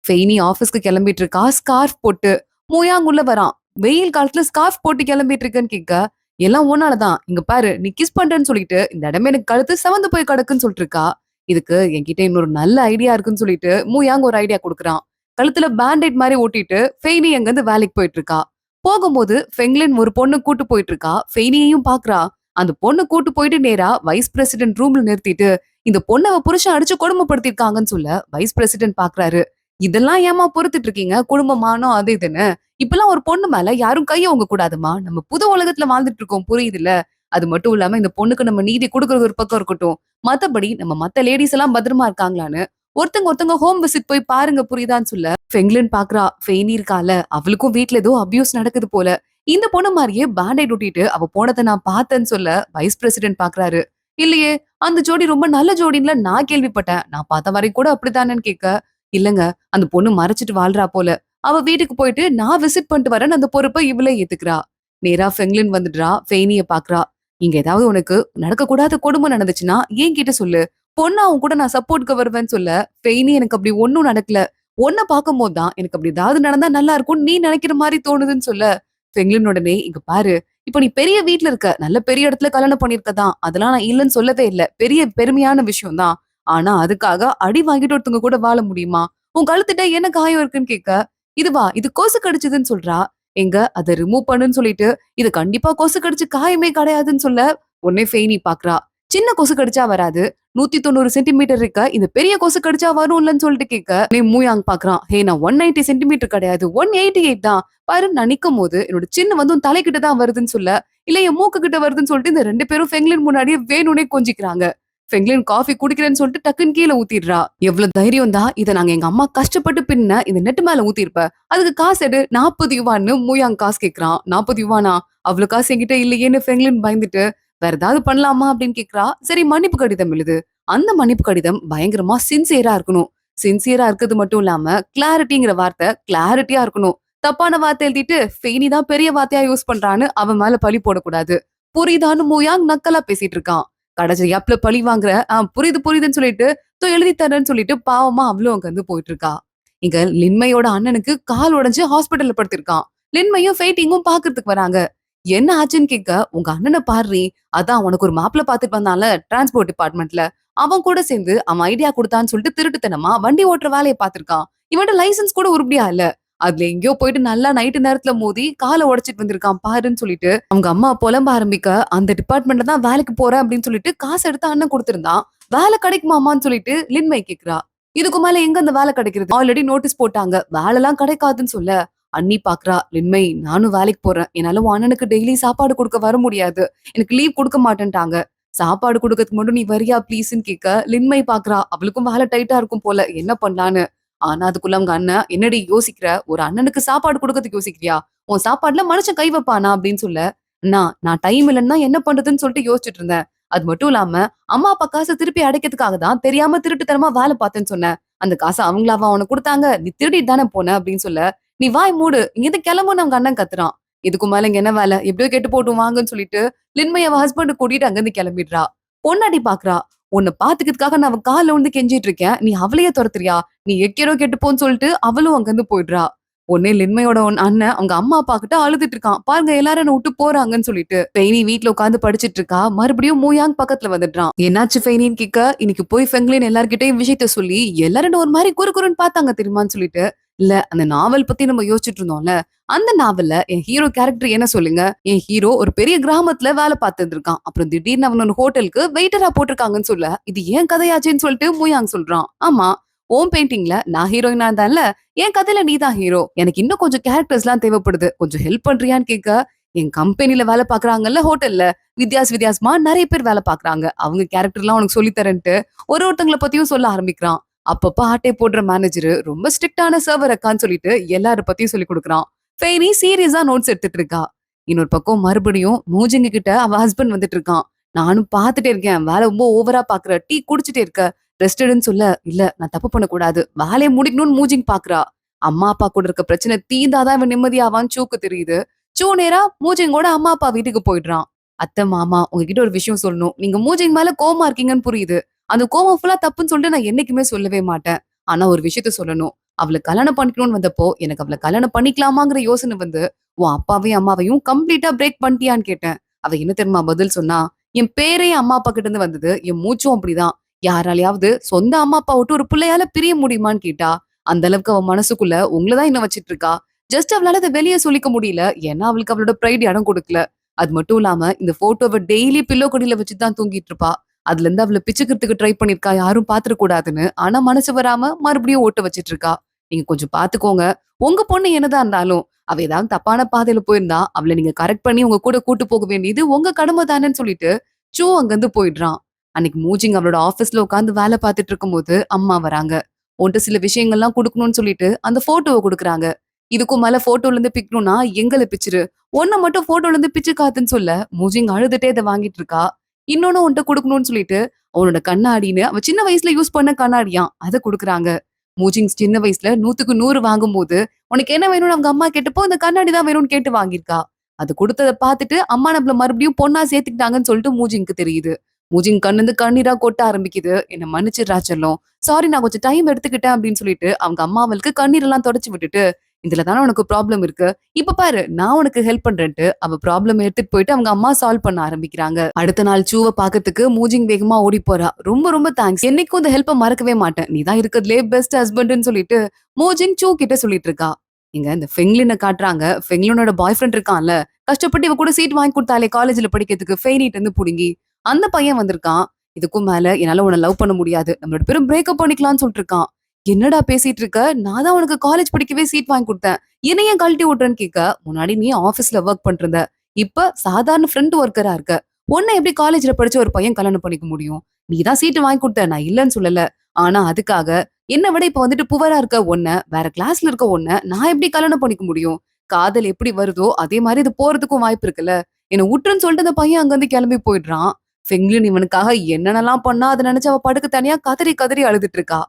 ஃபெய்னி ஆபீஸ்க்கு கிளம்பிட்டு இருக்கா ஸ்கார்ஃப் போட்டு. மூயாங் உள்ள வரான். வெயில் காலத்துல ஸ்கார்ஃப் போட்டு கிளம்பிட்டு இருக்கேன்னு கேட்க, எல்லாம் ஒன்னாலதான், இங்க பாரு நீ கிஸ் பண்றேன்னு சொல்லிட்டு இந்த இடமே எனக்கு கழுத்து செவந்து போய் கிடக்குன்னு சொல்லிட்டு இருக்கா. இதுக்கு என்கிட்ட இன்னொரு நல்ல ஐடியா இருக்குன்னு சொல்லிட்டு மூயாங் ஒரு ஐடியா கொடுக்குறான். கழுத்துல பேண்டேட் மாதிரி ஓட்டிட்டு ஃபெய்னி அங்க இருந்து வேலைக்கு போயிட்டு இருக்கா. போகும்போது ஃபெங்லின் ஒரு பொண்ணு கூட்டு போயிட்டு இருக்கா. ஃபெய்னியையும் பாக்குறா. அந்த பொண்ணு கூட்டு போயிட்டு நேரா வைஸ் பிரசிடென்ட் ரூம்ல நிறுத்திட்டு, இந்த பொண்ணை அவ புருஷன் அடிச்சு கொடுமைப்படுத்திருக்காங்கன்னு சொல்ல, வைஸ் பிரசிடென்ட் பாக்குறாரு. இதெல்லாம் ஏமா பொறுத்துட்டு இருக்கீங்க, குடும்பமானோ அது இதுன்னு. இப்பெல்லாம் ஒரு பொண்ணு மேல யாரும் கைய ஓங்க கூடாதுமா, நம்ம புது உலகத்துல வாழ்ந்துட்டு இருக்கோம், புரியுதுல்ல. அது மட்டும் இல்லாம இந்த பொண்ணுக்கு நம்ம நீதி கொடுக்கறது ஒரு பக்கம் இருக்கட்டும், மத்தபடி நம்ம மத்த லேடிஸ் எல்லாம் பத்திரமா இருக்காங்களான்னு ஒருத்தங்க ஹோம் விசிட் போய் பாருங்க, புரியுதான்னு சொல்ல, ஃபெங்லின் பாக்குறா. ஃபெய்னி இருக்கால, அவளுக்கும் வீட்ல ஏதோ அபியூஸ் நடக்குது போல. இந்த பொண்ணு மாதிரியே பேண்டேட் ஒட்டிட்டு அவ போனதை நான் பார்த்தேன்னு சொல்ல, வைஸ் பிரசிடென்ட் பாக்குறாரு. இல்லையே, அந்த ஜோடி ரொம்ப நல்ல ஜோடின்ல நான் கேள்விப்பட்டேன், நான் பார்த்த வரை கூட அப்படித்தானேன்னு கேட்க, இல்லங்க அந்த பொண்ணு மறைச்சிட்டு வாழ்றா போல, அவ வீட்டுக்கு போயிட்டு நான் விசிட் பண்ணிட்டு வரேன்னு அந்த பொறுப்பை இவளே ஏத்துக்கிறா. நேரா ஃபெங்லின் வந்துடுறா. ஃபெய்னிய பாக்குறா. இங்க ஏதாவது உனக்கு நடக்க கூடாத கொடுமை நடந்துச்சுன்னா என்கிட்ட சொல்லு, பொண்ணு அவன் கூட நான் சப்போர்ட்க்கு வருவேன்னு சொல்ல, ஃபெய்னி எனக்கு அப்படி ஒன்னும் நடக்கல, ஒன்ன பார்க்கும்போது தான் எனக்கு அப்படி ஏதாவது நடந்தா நல்லா இருக்கும்னு நீ நினைக்கிற மாதிரி தோணுதுன்னு சொல்ல, ஃபெங்லின் உடனே, இங்க பாரு, இப்ப நீ பெரிய வீட்ல இருக்க, நல்ல பெரிய இடத்துல கல்யாணம் பண்ணிருக்கதான், அதெல்லாம் நான் இல்லைன்னு சொல்லவே இல்ல, பெரிய பெருமையான விஷயம் தான். ஆனா அதுக்காக அடி வாங்கிட்டு ஒருத்தவங்க கூட வாழ முடியுமா? உன் கழுத்துட்ட என்ன காயம் இருக்குன்னு கேட்க, இதுவா இது கொசு கடிச்சதுன்னு சொல்றா. எங்க அத ரிமூவ் பண்ணுன்னு சொல்லிட்டு இது கண்டிப்பா கொசு கடிச்சு காயமே கிடையாதுன்னு சொல்ல உடனே ஃபெய்னி பாக்குறா. சின்ன கொசு கடிச்சா வராது, 190 சென்டிமீட்டர் இருக்க இந்த பெரிய கொசு கடிச்சா வரும்லன்னு சொல்லிட்டு கேட்க நீ மூயாங் பாக்குறான். ஹே நான் 190 சென்டிமீட்டர் கிடையாது 188 தான் பாரு, நான் நிக்கும் போது என்னோட சின்ன வந்து உன் தலைக்கிட்ட தான் வருதுன்னு சொல்ல, இல்ல என் மூக்கு கிட்ட வருதுன்னு சொல்லிட்டு இந்த 2 பேரும் ஃபெங்லின் முன்னாடியே வேணும்னே கொஞ்சிக்கிறாங்க. ஃபெங்லின் காஃபி குடிக்கிறேன்னு சொல்லிட்டு டக்குன்னு கீழ ஊத்திடுறா. எவ்வளவு தைரியம் தான் இத நாங்க எங்க அம்மா கஷ்டப்பட்டு பின்ன இந்த நெட் மேல ஊத்திருப்ப, அதுக்கு காசு எடு 40 யுவான்னு மூயாங் காசு கேக்குறான். 40 யுவானா? அவ்வளவு காசு என்கிட்ட இல்லையேன்னு ஃபெங்லின் பயந்துட்டு வேற ஏதாவது பண்ணலாமா அப்படின்னு கேக்குறா. சரி மன்னிப்பு கடிதம் எழுது. அந்த மன்னிப்பு கடிதம் பயங்கரமா சின்சியரா இருக்கணும். சின்சியரா இருக்கிறது மட்டும் இல்லாம கிளாரிட்டிங்கிற வார்த்தை கிளாரிட்டியா இருக்கணும். தப்பான வார்த்தை எழுதிட்டு ஃபெய்னி தான் பெரிய வார்த்தையா யூஸ் பண்றான்னு அவன் மேல பழி போடக்கூடாது. புரியுதான்னு மூயாங் நக்கலா பேசிட்டு இருக்கான். கடைசி கேப்ல பழி வாங்குற புரியுது புரியுதுன்னு சொல்லிட்டு எழுதி தரேன்னு சொல்லிட்டு பாவமா அவளும் அங்க இருந்து போயிட்டு இருக்கா. இங்க லின்மையோட அண்ணனுக்கு கால் உடைஞ்சு ஹாஸ்பிட்டல்ல படுத்திருக்கான். லின்மையும் ஃபெய்டிங்கும் பாக்குறதுக்கு வராங்க. என்ன ஆச்சுன்னு கேட்க உங்க அண்ணனை பாரு, அதான் உனக்கு ஒரு மாப்பிள்ள பாத்துட்டு வந்தான்ல டிரான்ஸ்போர்ட் டிபார்ட்மெண்ட்ல, அவன் கூட சேர்ந்து அவன் ஐடியா கொடுத்தான்னு சொல்லிட்டு திருட்டுத்தனமா வண்டி ஓட்டுற வேலையை பாத்திருக்கான். இவன்ட லைசன்ஸ் கூட உருப்படியா இல்ல. அதுல எங்கேயோ போயிட்டு நல்லா நைட்டு நேரத்துல மோதி காலை உடைச்சிட்டு வந்திருக்கான் பாருன்னு சொல்லிட்டு அவங்க அம்மா புலம்ப ஆரம்பிக்க, அந்த டிபார்ட்மெண்ட்ல தான் வேலைக்கு போறேன் அப்படின்னு சொல்லிட்டு காசு எடுத்து அண்ணன் கொடுத்திருந்தான். வேலை கிடைக்குமாமான்னு சொல்லிட்டு லின்மை கேக்குறா. இதுக்கு மேல எங்க அந்த வேலை கிடைக்கிறது, ஆல்ரெடி நோட்டீஸ் போட்டாங்க, வேலை எல்லாம் கிடைக்காதுன்னு சொல்ல அண்ணி பாக்குறா. லின்மை நானும் வேலைக்கு போறேன், என்னால உன் அண்ணனுக்கு டெய்லி சாப்பாடு கொடுக்க வர முடியாது, எனக்கு லீவ் கொடுக்க மாட்டேன்ட்டாங்க, சாப்பாடு கொடுக்கறதுக்கு மட்டும் நீ வரியா ப்ளீஸ்ன்னு கேட்க லின்மை பாக்குறா. அவளுக்கும் வேலை டைட்டா இருக்கும் போல, என்ன பண்ணலான்னு. ஆனா அதுக்குள்ள அவங்க அண்ணன் என்னடி யோசிக்கிற, ஒரு அண்ணனுக்கு சாப்பாடு கொடுக்கறதுக்கு யோசிக்கிறியா, உன் சாப்பாடுல மனுஷன் கை வைப்பானா அப்படின்னு சொல்ல, அண்ணா நான் டைம் இல்லைன்னா என்ன பண்றதுன்னு சொல்லிட்டு யோசிச்சுட்டு இருந்தேன். அது மட்டும் இல்லாம அம்மா அப்பா காசை திருப்பி அடைக்கிறதுக்காக தான் தெரியாம திருட்டுத்தனமா வேலை பார்த்தேன்னு சொன்னேன். அந்த காசை அவங்களாவா உனக்கு கொடுத்தாங்க, நீ திருடிட்டு தானே போன அப்படின்னு சொல்ல, நீ வாய் மூடு இங்க இருந்து கிளம்புன்னு அவங்க அண்ணன் கத்துறான். இதுக்கு மேல இங்க என்ன வேலை, எப்படியோ கெட்டு போட்டு வாங்கன்னு சொல்லிட்டு லின்மை அவ ஹஸ்பண்ட் கூட்டிட்டு அங்கிருந்து கிளம்பிடுறா. பொன்னாடி பாக்குறா. உன்னை பாத்துக்கிறதுக்காக நான் அவன் காலில் விழுந்து கெஞ்சிட்டு இருக்கேன், நீ அவளையே துரத்துறியா, நீ எக்கேடோ கெட்டுப்போன்னு சொல்லிட்டு அவளும் அங்கிருந்து போயிடுறா. உடனே லின்மையோட அண்ணன் அவங்க அம்மா அப்பா கிட்ட அழுதுட்டு இருக்கான். பாருங்க எல்லாரும் என்ன விட்டு போறாங்கன்னு சொல்லிட்டு. ஃபெய்னி வீட்டுல உட்காந்து படிச்சிட்டு இருக்கா. மறுபடியும் மூயாங் பக்கத்துல வந்துடுறான். என்னாச்சு ஃபெய்னின்னு கேட்க, இன்னைக்கு போய் ஃபெங்லின் எல்லார்கிட்டயும் விஷயத்த சொல்லி எல்லாரும் ஒரு மாதிரி குறுகுறுன்னு பார்த்தாங்க தெரியுமான்னு சொல்லிட்டு, இல்ல அந்த நாவல் பத்தி நம்ம யோசிச்சுட்டு இருந்தோம்ல, அந்த நாவல்ல என் ஹீரோ கேரக்டர் என்ன சொல்லுங்க, என் ஹீரோ ஒரு பெரிய கிராமத்துல வேலை பார்த்துட்டு இருக்கான், அப்புறம் திடீர்னு அவன் ஹோட்டலுக்கு வெயிட்டரா போட்டிருக்காங்கன்னு சொல்ல, இது ஏன் கதையாச்சுன்னு சொல்லிட்டு மூயாங் சொல்றான். ஆமா, ஓம் பெயிண்டிங்ல நான் ஹீரோயினா இருந்தான்ல, என் கதையில நீ தான் ஹீரோ, எனக்கு இன்னும் கொஞ்சம் கேரக்டர்ஸ் எல்லாம் தேவைப்படுது, கொஞ்சம் ஹெல்ப் பண்றியான்னு கேட்க, என் கம்பெனில வேலை பாக்குறாங்கல்ல ஹோட்டல்ல, வித்தியாசமா நிறைய பேர் வேலை பாக்குறாங்க, அவங்க கேரக்டர் எல்லாம் உனக்கு சொல்லி தரேன்ட்டு ஒருத்தங்களை பத்தியும் சொல்ல ஆரம்பிக்கிறான். அப்பப்ப ஆட்டை போடுற மேனேஜர் ரொம்ப ஸ்ட்ரிக்டான சர்வர் அக்கான்னு சொல்லிட்டு எல்லார பத்தியும் சொல்லி கொடுக்குறான். ஃபெய்னி சீரியஸா நோட்ஸ் எடுத்துட்டு இருக்கா. இன்னொரு பக்கம் மறுபடியும் மூஜிங்க கிட்ட அவ ஹஸ்பண்ட் வந்துட்டு இருக்கான். நானும் பாத்துட்டே இருக்கேன், வேலை ரொம்ப ஓவரா பாக்குற, டீ குடிச்சிட்டே இருக்க, ரெஸ்ட் எடுன்னு சொல்ல, இல்ல நான் தப்பு பண்ணக்கூடாது, வேலையை முடிக்கணும்னு மூஜிங் பாக்குறா. அம்மா அப்பா கூட இருக்க பிரச்சனை தீந்தாதான் இவன் நிம்மதியாவான்னு சூக்கு தெரியுது. சூ நேரா மூஜிங்கோட அம்மா அப்பா வீட்டுக்கு போயிடுறான். அத்தை மாமா உங்ககிட்ட ஒரு விஷயம் சொல்லணும், நீங்க மூஜிங் மேல கோவமா இருக்கீங்கன்னு புரியுது, அந்த கோவம் ஃபுல்லா தப்புன்னு சொல்லிட்டு நான் என்னைக்குமே சொல்லவே மாட்டேன். ஆனா ஒரு விஷயத்த சொல்லணும், அவளை கல்யாணம் பண்ணிக்கணும்னு வந்தப்போ எனக்கு அவளை கல்யாணம் பண்ணிக்கலாமாங்கிற யோசனை வந்து உன் அப்பாவையும் அம்மாவையும் கம்ப்ளீட்டா பிரேக் பண்ணிட்டியான்னு கேட்டேன். அவ என்ன தெரியுமா பதில் சொன்னா, என் பேரே அம்மா அப்பா கிட்ட இருந்து வந்தது, என் மூச்சும் அப்படிதான், யாராலையாவது சொந்த அம்மா அப்பா விட்டு ஒரு பிள்ளையால பிரிய முடியுமான்னு கேட்டா. அந்த அளவுக்கு அவ மனசுக்குள்ள உங்களதான் இன்னும் வச்சிட்டு இருக்கா. ஜஸ்ட் அவளால அதை வெளியே சொல்லிக்க முடியல, ஏன்னா அவளுக்கு அவளோட ப்ரைட் இடம் கொடுக்கல. அது மட்டும் இல்லாம இந்த போட்டோவை டெய்லி பில்லோ கொடியில வச்சுதான் தூங்கிட்டு இருப்பா. அதுல இருந்து அவளை பிச்சுக்கிறதுக்கு ட்ரை பண்ணிருக்கா, யாரும் பாத்துற கூடாதுன்னு. ஆனா மனசு வராம மறுபடியும் ஓட்ட வச்சிட்டு இருக்கா. நீங்க கொஞ்சம் பாத்துக்கோங்க, உங்க பொண்ணு என்னதான் இருந்தாலும் அவ ஏதாவது தப்பான பாதையில போயிருந்தா அவளை நீங்க கரெக்ட் பண்ணி உங்க கூட கூட்டு போக வேண்டியது உங்க கடமை தானேன்னு சொல்லிட்டு சூ அங்கிருந்து போயிடுறான். அன்னைக்கு மூஜிங் அவளோட ஆபீஸ்ல உட்காந்து வேலை பார்த்துட்டு இருக்கும்போது அம்மா வராங்க. உன்ட்டு சில விஷயங்கள்லாம் கொடுக்கணும்னு சொல்லிட்டு அந்த போட்டோவை கொடுக்குறாங்க. இதுக்கும் மேல போட்டோல இருந்து பிக்கணும்னா எங்களை பிச்சிரு, ஒன்ன மட்டும் போட்டோல இருந்து பிச்சு காத்துன்னு சொல்ல மூஜிங் அழுதுட்டே அதை வாங்கிட்டு இருக்கா. இன்னொன்னு உன்ட்ட குடுக்கணும்னு சொல்லிட்டு அவனோட கண்ணாடின்னு அவ சின்ன வயசுல யூஸ் பண்ண கண்ணாடியாம், அதை குடுக்குறாங்க. மூஜிங் சின்ன வயசுல 100க்கு 100 வாங்கும்போது உனக்கு என்ன வேணும்னு அவங்க அம்மா கேட்டப்போ இந்த கண்ணாடி தான் வேணும்னு கேட்டு வாங்கியிருக்கா. அது கொடுத்ததை பார்த்துட்டு அம்மா நம்மள மறுபடியும் பொண்ணா சேர்த்துக்கிட்டாங்கன்னு சொல்லிட்டு மூஜிங்க்கு தெரியுது. மூஜிங் கண்ணுந்து கண்ணீரா கொட்ட ஆரம்பிக்குது. என்ன மன்னிச்சிடுறா செல்லம், சாரி நான் கொஞ்சம் டைம் எடுத்துக்கிட்டேன் அப்படின்னு சொல்லிட்டு அவங்க அம்மா அவளுக்கு கண்ணீரெல்லாம் தொடச்சு விட்டுட்டு, இதுல தானே உனக்கு ப்ராப்ளம் இருக்கு, இப்ப பாரு நான் உனக்கு ஹெல்ப் பண்றேன்ட்டு அவ ப்ராப்ளம் எடுத்துட்டு போயிட்டு அவங்க அம்மா சால்வ் பண்ண ஆரம்பிக்கிறாங்க. அடுத்த நாள் சூவை பாக்கிறதுக்கு மூஜிங் வேகமா ஓடி போறா. ரொம்ப ரொம்ப தேங்க்ஸ், என்னைக்கும் இந்த ஹெல்ப்பை மறக்கவே மாட்டேன், நீ தான் இருக்கிறதுலே பெஸ்ட் ஹஸ்பண்ட்னு சொல்லிட்டு மூஜிங் சூ கிட்ட சொல்லிட்டு இருக்கா. இங்க இந்த ஃபெங்லின காட்டுறாங்க. ஃபெங்லினோட பாய் ஃப்ரெண்ட் இருக்கான்ல, கஷ்டப்பட்டு இவ கூட சீட் வாங்கி குடுத்தாளே காலேஜ்ல படிக்கிறதுக்கு ஃபெய்னிட்ட இருந்து புடுங்கி. அந்த பையன் வந்திருக்கான். இதுக்கும் மேல என்னால உன்ன லவ் பண்ண முடியாது. நம்ம 2 பேரும் பிரேக்கப் பண்ணிக்கலாம்னு சொல்லிட்டு இருக்கான். என்னடா பேசிட்டு இருக்க? நான் தான் உனக்கு காலேஜ் படிக்கவே சீட் வாங்கி குடுத்தேன். என்ன ஏன் கழட்டி விட்றன்னு கேட்க, முன்னாடி நீ ஆபீஸ்ல வொர்க் பண்ணிட்டு இருந்த. இப்ப சாதாரண ஃப்ரண்ட் வொர்க்கரா இருக்க. உன்ன எப்படி காலேஜ்ல படிச்ச ஒரு பையன் கல்யாணம் பண்ணிக்க முடியும்? நீ தான் சீட் வாங்கி குடுத்த. நான் இல்லன்னு சொல்லல. ஆனா அதுக்காக என்ன விட இப்ப வந்துட்டு புவரா இருக்க உன்ன, வேற கிளாஸ்ல இருக்க உன்ன நான் எப்படி கல்யாணம் பண்ணிக்க முடியும்? காதல் எப்படி வருதோ, அதே மாரி இது போறதுக்கும் வாய்ப்பு இருக்குல்ல. என்ன உட்டுருன்னு சொல்லிட்டு அந்த பையன் அங்கிருந்து கிளம்பி போயிடுறான். ஃபெங்லின் இவனுக்காக என்னென்னலாம் பண்ணா, அத நினைச்சு அவ படுக்க தனியா கதறி கதறி அழுதுட்டு இருக்கா.